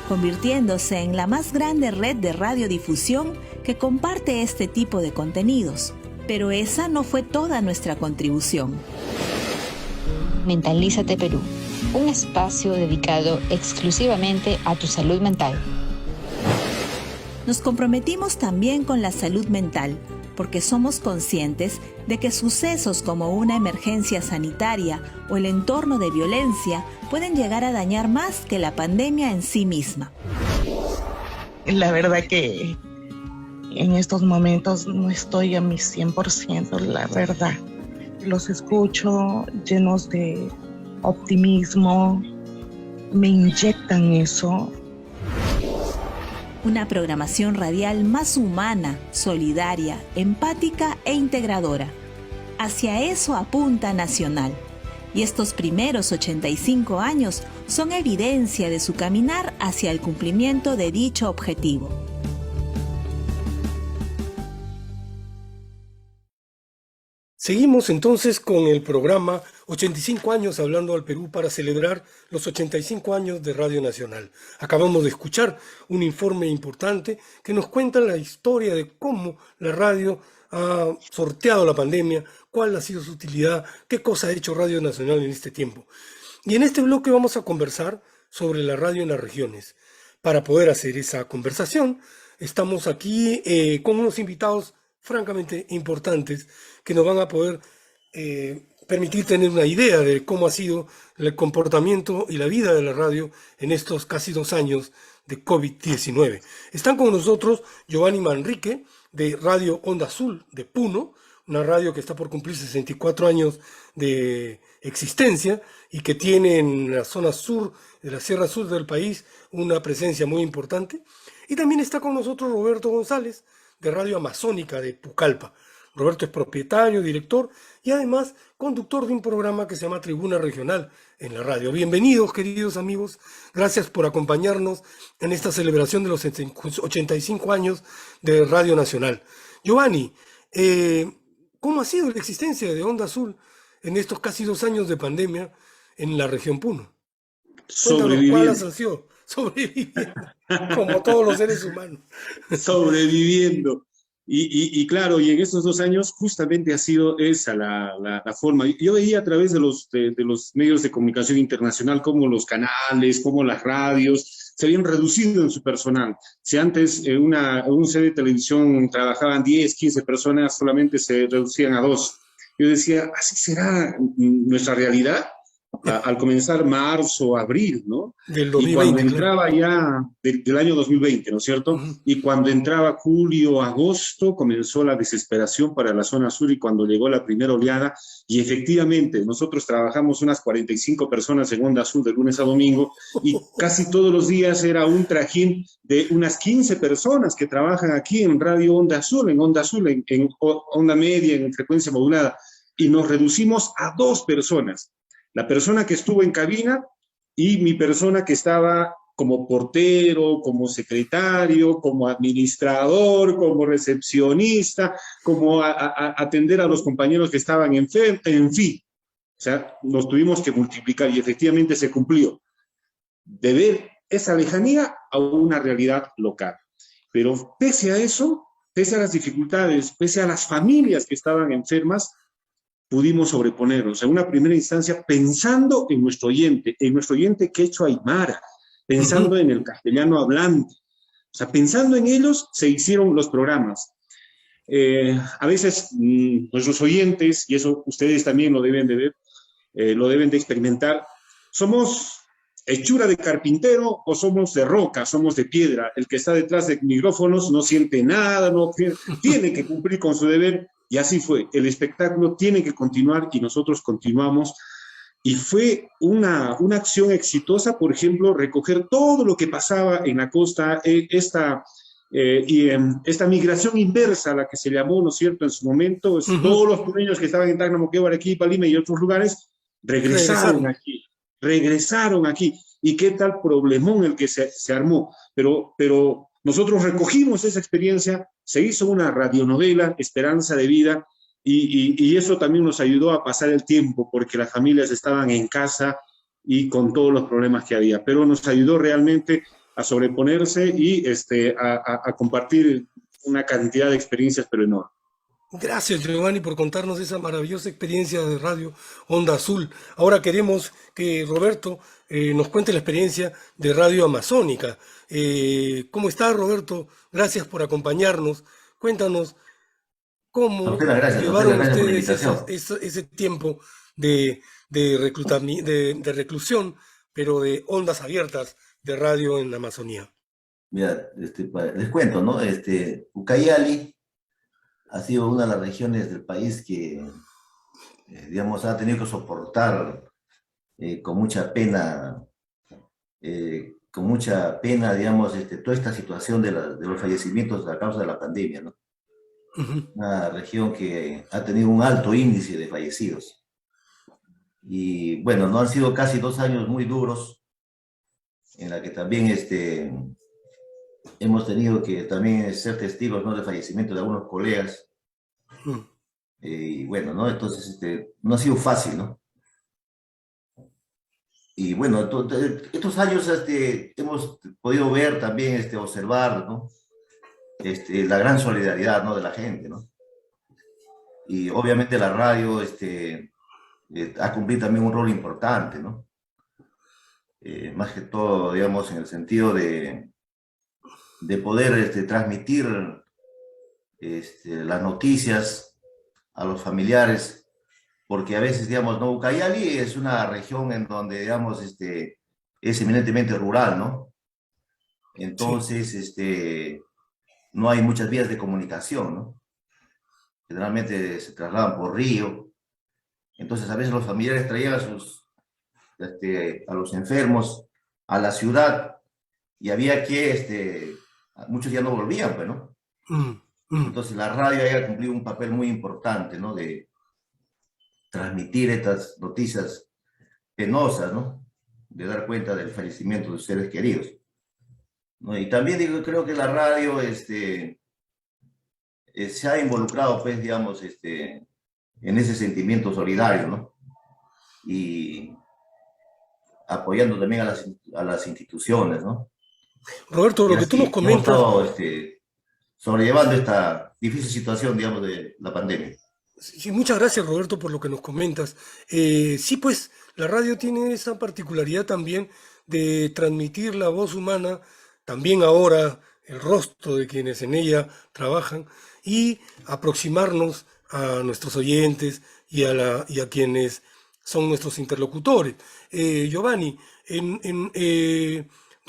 convirtiéndose en la más grande red de radiodifusión que comparte este tipo de contenidos. Pero esa no fue toda nuestra contribución. Mentalízate Perú, un espacio dedicado exclusivamente a tu salud mental. Nos comprometimos también con la salud mental, porque somos conscientes de que sucesos como una emergencia sanitaria o el entorno de violencia pueden llegar a dañar más que la pandemia en sí misma. La verdad que en estos momentos no estoy a mi 100%, la verdad. Los escucho llenos de optimismo, me inyectan eso. Una programación radial más humana, solidaria, empática e integradora. Hacia eso apunta Nacional. Y estos primeros 85 años son evidencia de su caminar hacia el cumplimiento de dicho objetivo. Seguimos entonces con el programa 85 años hablando al Perú para celebrar los 85 años de Radio Nacional. Acabamos de escuchar un informe importante que nos cuenta la historia de cómo la radio ha sorteado la pandemia, cuál ha sido su utilidad, qué cosa ha hecho Radio Nacional en este tiempo. Y en este bloque vamos a conversar sobre la radio en las regiones. Para poder hacer esa conversación, estamos aquí con unos invitados francamente importantes que nos van a poder permitir tener una idea de cómo ha sido el comportamiento y la vida de la radio en estos casi 2 años de COVID-19. Están con nosotros Giovanni Manrique, de Radio Onda Azul de Puno, una radio que está por cumplir 64 años de existencia y que tiene en la zona sur de la Sierra Sur del país una presencia muy importante. Y también está con nosotros Roberto González, de Radio Amazónica de Pucallpa. Roberto es propietario, director y además conductor de un programa que se llama Tribuna Regional en la radio. Bienvenidos, queridos amigos. Gracias por acompañarnos en esta celebración de los 85 años de Radio Nacional. Giovanni, ¿cómo ha sido la existencia de Onda Azul en estos casi 2 años de pandemia en la región Puno? Cuéntanos cuál ha sido. Sobreviviendo, como todos los seres humanos. Sobreviviendo. Y claro, y en estos 2 años justamente ha sido esa la forma. Yo veía a través de los medios de comunicación internacional cómo los canales, cómo las radios se habían reducido en su personal. Si antes un set de televisión trabajaban 10, 15 personas, solamente se reducían a 2. Yo decía, ¿así será nuestra realidad? al comenzar marzo, abril, ¿no? Del Y 2020, cuando entraba ya del año 2020, ¿no es cierto? Y cuando entraba julio, agosto, comenzó la desesperación para la zona sur y cuando llegó la primera oleada, y efectivamente nosotros trabajamos unas 45 personas en Onda Azul de lunes a domingo y casi todos los días era un trajín de unas 15 personas que trabajan aquí en Radio Onda Azul, en Onda Media, en frecuencia modulada, y nos reducimos a 2 personas. La persona que estuvo en cabina y mi persona que estaba como portero, como secretario, como administrador, como recepcionista, como atender a los compañeros que estaban enfermos, en fin. O sea, nos tuvimos que multiplicar y efectivamente se cumplió. De ver esa lejanía a una realidad local. Pero pese a eso, pese a las dificultades, pese a las familias que estaban enfermas, pudimos sobreponernos en una primera instancia pensando en nuestro oyente quechua aymara, pensando en el castellano hablante. O sea, pensando en ellos se hicieron los programas. A veces nuestros oyentes, y eso ustedes también lo deben de ver, lo deben de experimentar, somos hechura de carpintero o somos de roca, somos de piedra. El que está detrás de micrófonos no siente nada, tiene que cumplir con su deber. Y así fue, el espectáculo tiene que continuar y nosotros continuamos. Y fue una acción exitosa, por ejemplo, recoger todo lo que pasaba en la costa, esta migración inversa, la que se llamó, ¿no es cierto?, en su momento, todos los puneños que estaban en Tacna, Moquegua, Arequipa, Lima y otros lugares, regresaron aquí. ¿Y qué tal problemón el que se armó? Pero nosotros recogimos esa experiencia, se hizo una radionovela, Esperanza de Vida, y eso también nos ayudó a pasar el tiempo, porque las familias estaban en casa y con todos los problemas que había, pero nos ayudó realmente a sobreponerse y a compartir una cantidad de experiencias, pero enorme. Gracias, Giovanni, por contarnos esa maravillosa experiencia de Radio Onda Azul. Ahora queremos que Roberto nos cuente la experiencia de Radio Amazónica. ¿Cómo está, Roberto? Gracias por acompañarnos. Cuéntanos cómo llevaron ustedes ese tiempo de reclusión, pero de ondas abiertas de radio en la Amazonía. Mira, les cuento, ¿no? Ucayali ha sido una de las regiones del país que, digamos, ha tenido que soportar con mucha pena, digamos, toda esta situación de los fallecimientos a causa de la pandemia, ¿no? Una región que ha tenido un alto índice de fallecidos. Y bueno, no han sido casi 2 años muy duros, en la que también hemos tenido que también ser testigos, ¿no?, de fallecimiento de algunos colegas. Y bueno, ¿no? Entonces, no ha sido fácil, ¿no? Y bueno, estos años hemos podido ver también, observar, ¿no?, la gran solidaridad, ¿no?, de la gente, ¿no? Y obviamente la radio ha cumplido también un rol importante, ¿no? Más que todo, digamos, en el sentido de poder transmitir las noticias a los familiares, porque a veces, digamos, ¿no?, Ucayali es una región en donde, digamos, es eminentemente rural, ¿no? Entonces, no hay muchas vías de comunicación, ¿no? Generalmente se trasladan por río. Entonces, a veces los familiares traían a los enfermos a la ciudad y había que, muchos ya no volvían, pues, ¿no? Entonces, la radio ha cumplido un papel muy importante, ¿no?, de transmitir estas noticias penosas, ¿no?, de dar cuenta del fallecimiento de seres queridos, ¿no? Y también creo que la radio se ha involucrado, pues, digamos, en ese sentimiento solidario, ¿no? Y apoyando también a las instituciones, ¿no? Roberto, lo que tú nos comentas... Hemos estado sobrellevando esta difícil situación, digamos, de la pandemia. Sí, muchas gracias, Roberto, por lo que nos comentas. Sí, pues, la radio tiene esa particularidad también de transmitir la voz humana, también ahora el rostro de quienes en ella trabajan, y aproximarnos a nuestros oyentes y a quienes son nuestros interlocutores. Giovanni,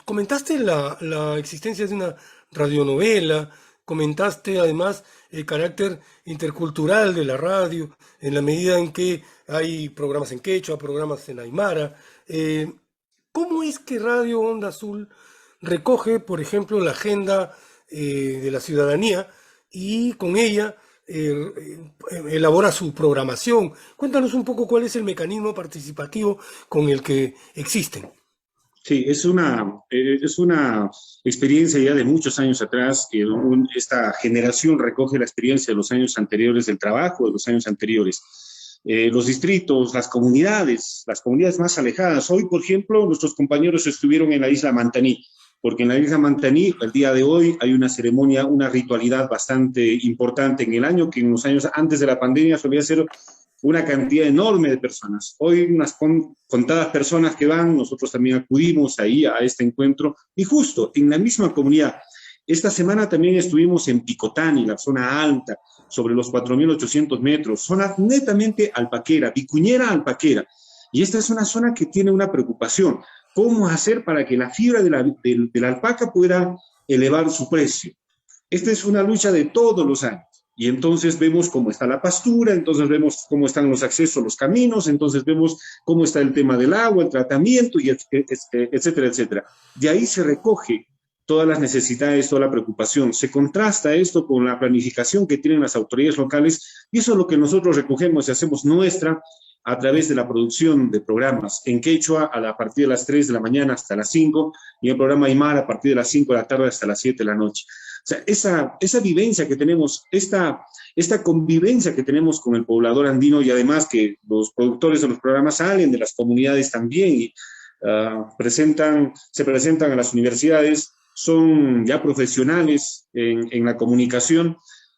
comentaste la existencia de una radionovela, comentaste además el carácter intercultural de la radio, en la medida en que hay programas en quechua, programas en aymara. ¿Cómo es que Radio Onda Azul recoge, por ejemplo, la agenda de la ciudadanía y con ella elabora su programación? Cuéntanos un poco cuál es el mecanismo participativo con el que existen. Sí, es una experiencia ya de muchos años atrás, que esta generación recoge la experiencia de los años anteriores del trabajo, de los años anteriores. Los distritos, las comunidades más alejadas. Hoy, por ejemplo, nuestros compañeros estuvieron en la isla Mantaní, porque en la isla Mantaní, el día de hoy, hay una ceremonia, una ritualidad bastante importante en el año, que en los años antes de la pandemia solía ser una cantidad enorme de personas. Hoy unas contadas personas que van, nosotros también acudimos ahí a este encuentro, y justo en la misma comunidad. Esta semana también estuvimos en Picotani, la zona alta, sobre los 4.800 metros, zona netamente alpaquera, vicuñera alpaquera. Y esta es una zona que tiene una preocupación. ¿Cómo hacer para que la fibra de la alpaca pueda elevar su precio? Esta es una lucha de todos los años. Y entonces vemos cómo está la pastura, entonces vemos cómo están los accesos a los caminos, entonces vemos cómo está el tema del agua, el tratamiento, y etcétera, etcétera. De ahí se recoge todas las necesidades, toda la preocupación. Se contrasta esto con la planificación que tienen las autoridades locales, y eso es lo que nosotros recogemos y hacemos nuestra a través de la producción de programas en quechua a partir de las 3 de la mañana hasta las 5, y el programa aymara a partir de las 5 de la tarde hasta las 7 de la noche. O sea, esa vivencia que tenemos, esta convivencia que tenemos con el poblador andino, y además que los productores de los programas salen de las comunidades también y se presentan a las universidades, son ya profesionales en la comunicación,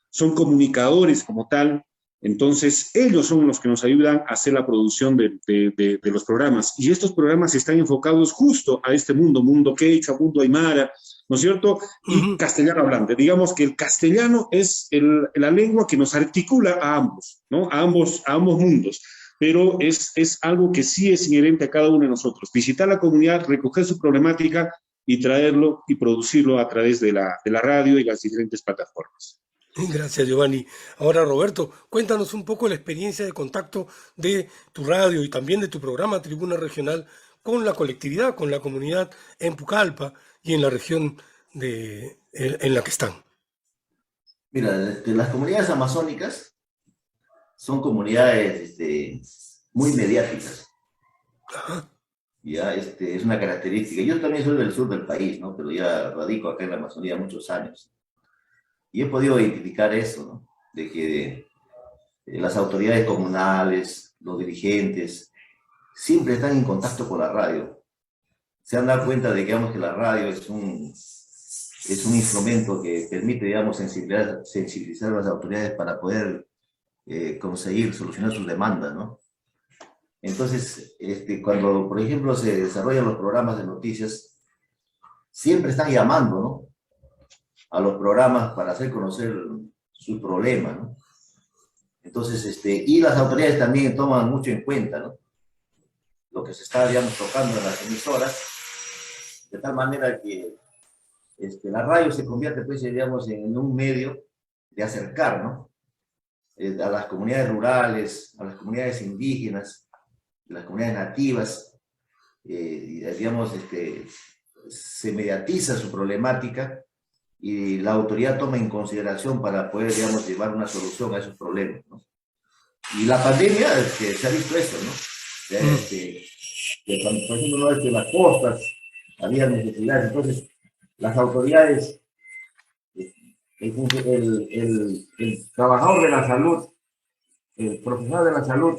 son comunicadores como tal. Entonces, ellos son los que nos ayudan a hacer la producción de los programas. Y estos programas están enfocados justo a este mundo quechua, mundo aymara, ¿no es cierto? Y castellano hablante. Digamos que el castellano es la lengua que nos articula a ambos, ¿no? A ambos mundos. Pero es algo que sí es inherente a cada uno de nosotros. Visitar la comunidad, recoger su problemática y traerlo y producirlo a través de la radio y las diferentes plataformas. Gracias, Giovanni. Ahora, Roberto, cuéntanos un poco la experiencia de contacto de tu radio y también de tu programa Tribuna Regional con la colectividad, con la comunidad en Pucallpa y en la región en la que están. Mira, las comunidades amazónicas son comunidades muy mediáticas. Ajá. Ya, es una característica. Yo también soy del sur del país, ¿no? Pero ya radico acá en la Amazonía muchos años. Y he podido identificar eso, ¿no? De que las autoridades comunales, los dirigentes, siempre están en contacto con la radio. Se han dado cuenta de que, digamos, que la radio es un instrumento que permite, digamos, sensibilizar a las autoridades para poder conseguir solucionar sus demandas, ¿no? Entonces, cuando, por ejemplo, se desarrollan los programas de noticias, siempre están llamando, ¿no?, a los programas para hacer conocer su problema, ¿no? Entonces, y las autoridades también toman mucho en cuenta, ¿no?, lo que se está, digamos, tocando en las emisoras, de tal manera que la radio se convierte, pues, digamos, en un medio de acercar, ¿no?, a las comunidades rurales, a las comunidades indígenas, a las comunidades nativas, digamos, se mediatiza su problemática y la autoridad toma en consideración para poder, digamos, llevar una solución a esos problemas, ¿no? Y la pandemia, se ha visto eso, ¿no? Que cuando, por ejemplo, no es que las costas había necesidades, entonces las autoridades, el trabajador de la salud, el profesional de la salud,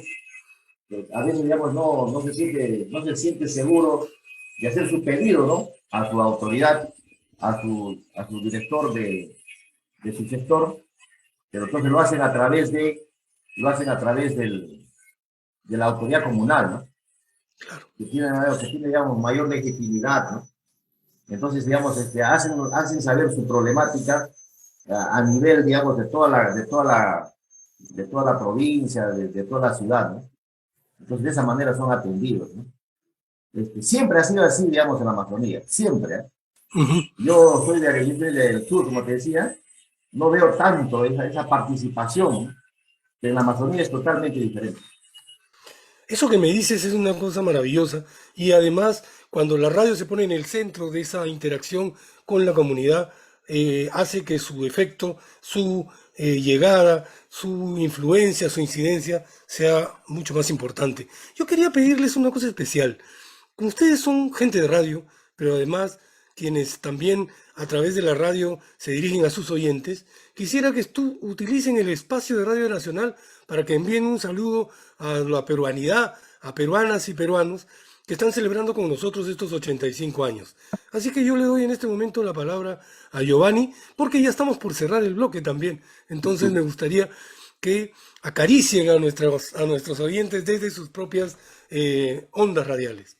a veces, digamos, no se siente seguro de hacer su pedido, ¿no?, a su autoridad, a su director de su sector, pero entonces lo hacen a través de la autoridad comunal, ¿no? Claro. Que tiene, digamos, mayor legitimidad, ¿no? Entonces, digamos, hacen saber su problemática a nivel, digamos, de toda la provincia, de toda la ciudad, ¿no? Entonces, de esa manera son atendidos, ¿no? Siempre ha sido así, digamos, en la Amazonía, siempre, ¿eh? Yo soy de Arequipa del Sur, como te decía, no veo tanto esa participación, que en la Amazonía es totalmente diferente. Eso que me dices es una cosa maravillosa y además cuando la radio se pone en el centro de esa interacción con la comunidad, hace que su efecto, su llegada, su influencia, su incidencia sea mucho más importante. Yo quería pedirles una cosa especial. Como ustedes son gente de radio, pero además quienes también a través de la radio se dirigen a sus oyentes, quisiera que utilicen el espacio de Radio Nacional para que envíen un saludo a la peruanidad, a peruanas y peruanos que están celebrando con nosotros estos 85 años. Así que yo le doy en este momento la palabra a Giovanni, porque ya estamos por cerrar el bloque también. Entonces me gustaría que acaricien a nuestros oyentes desde sus propias ondas radiales.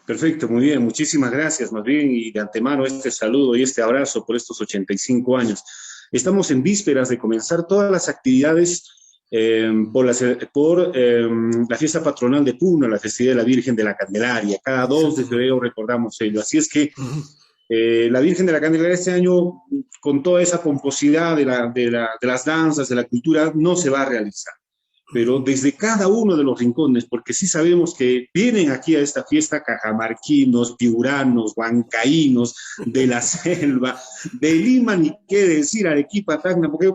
Perfecto, muy bien, muchísimas gracias, más bien, y de antemano este saludo y este abrazo por estos 85 años. Estamos en vísperas de comenzar todas las actividades por la fiesta patronal de Puno, la festividad de la Virgen de la Candelaria. Cada 2 de febrero recordamos ello. Así es que la Virgen de la Candelaria este año, con toda esa pomposidad de las danzas, de la cultura, no se va a realizar. Pero desde cada uno de los rincones, porque sí sabemos que vienen aquí a esta fiesta cajamarquinos, piuranos, huancaínos, de la selva, de Lima, ni qué decir, Arequipa, Tacna, porque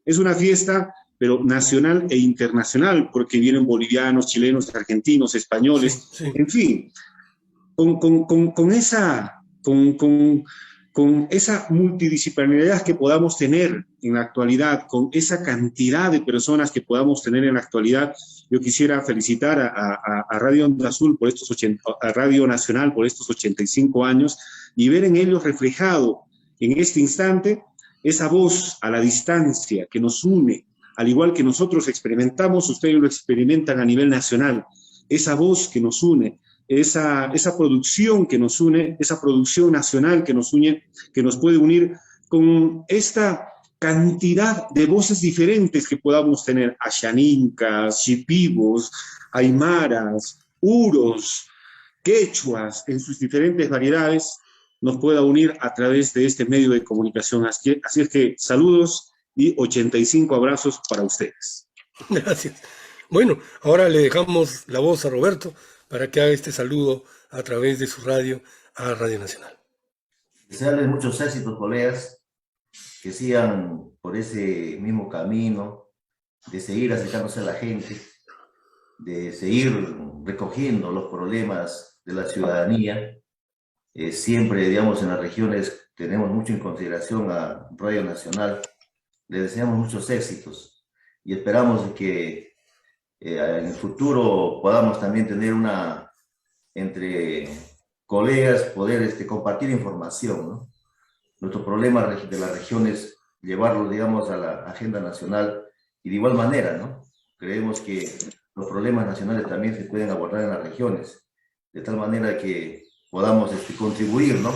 es una fiesta, pero nacional e internacional, porque vienen bolivianos, chilenos, argentinos, españoles, en fin, con esa multidisciplinaridad que podamos tener en la actualidad, con esa cantidad de personas que podamos tener en la actualidad, yo quisiera felicitar a Radio Onda Azul por a Radio Nacional por estos 85 años y ver en ellos reflejado en este instante esa voz a la distancia que nos une, al igual que nosotros experimentamos, ustedes lo experimentan a nivel nacional, esa voz que nos une, esa producción que nos une, esa producción nacional que nos une, que nos puede unir con esta cantidad de voces diferentes que podamos tener, Ashaninkas, Shipibos, Aymaras, Uros, Quechuas, en sus diferentes variedades, nos pueda unir a través de este medio de comunicación. Así es que saludos y 85 abrazos para ustedes. Gracias. Bueno, ahora le dejamos la voz a Roberto para que haga este saludo a través de su radio a Radio Nacional. Desearles muchos éxitos, colegas, que sigan por ese mismo camino, de seguir acercándose a la gente, de seguir recogiendo los problemas de la ciudadanía. Siempre, digamos, en las regiones tenemos mucho en consideración a Radio Nacional. Le deseamos muchos éxitos y esperamos que en el futuro podamos también tener entre colegas, poder compartir información, ¿no? Nuestro problema de las regiones, llevarlo, digamos, a la agenda nacional y de igual manera, ¿no? Creemos que los problemas nacionales también se pueden abordar en las regiones, de tal manera que podamos contribuir, ¿no?,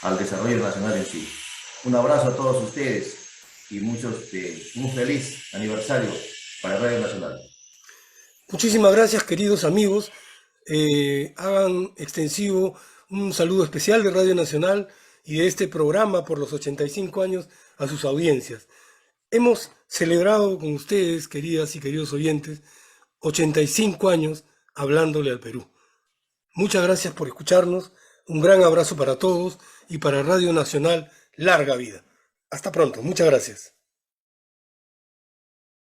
al desarrollo nacional en sí. Un abrazo a todos ustedes y un feliz aniversario para Radio Nacional. Muchísimas gracias, queridos amigos. Hagan extensivo un saludo especial de Radio Nacional y de este programa por los 85 años a sus audiencias. Hemos celebrado con ustedes, queridas y queridos oyentes, 85 años hablándole al Perú. Muchas gracias por escucharnos, un gran abrazo para todos y para Radio Nacional, larga vida. Hasta pronto, muchas gracias.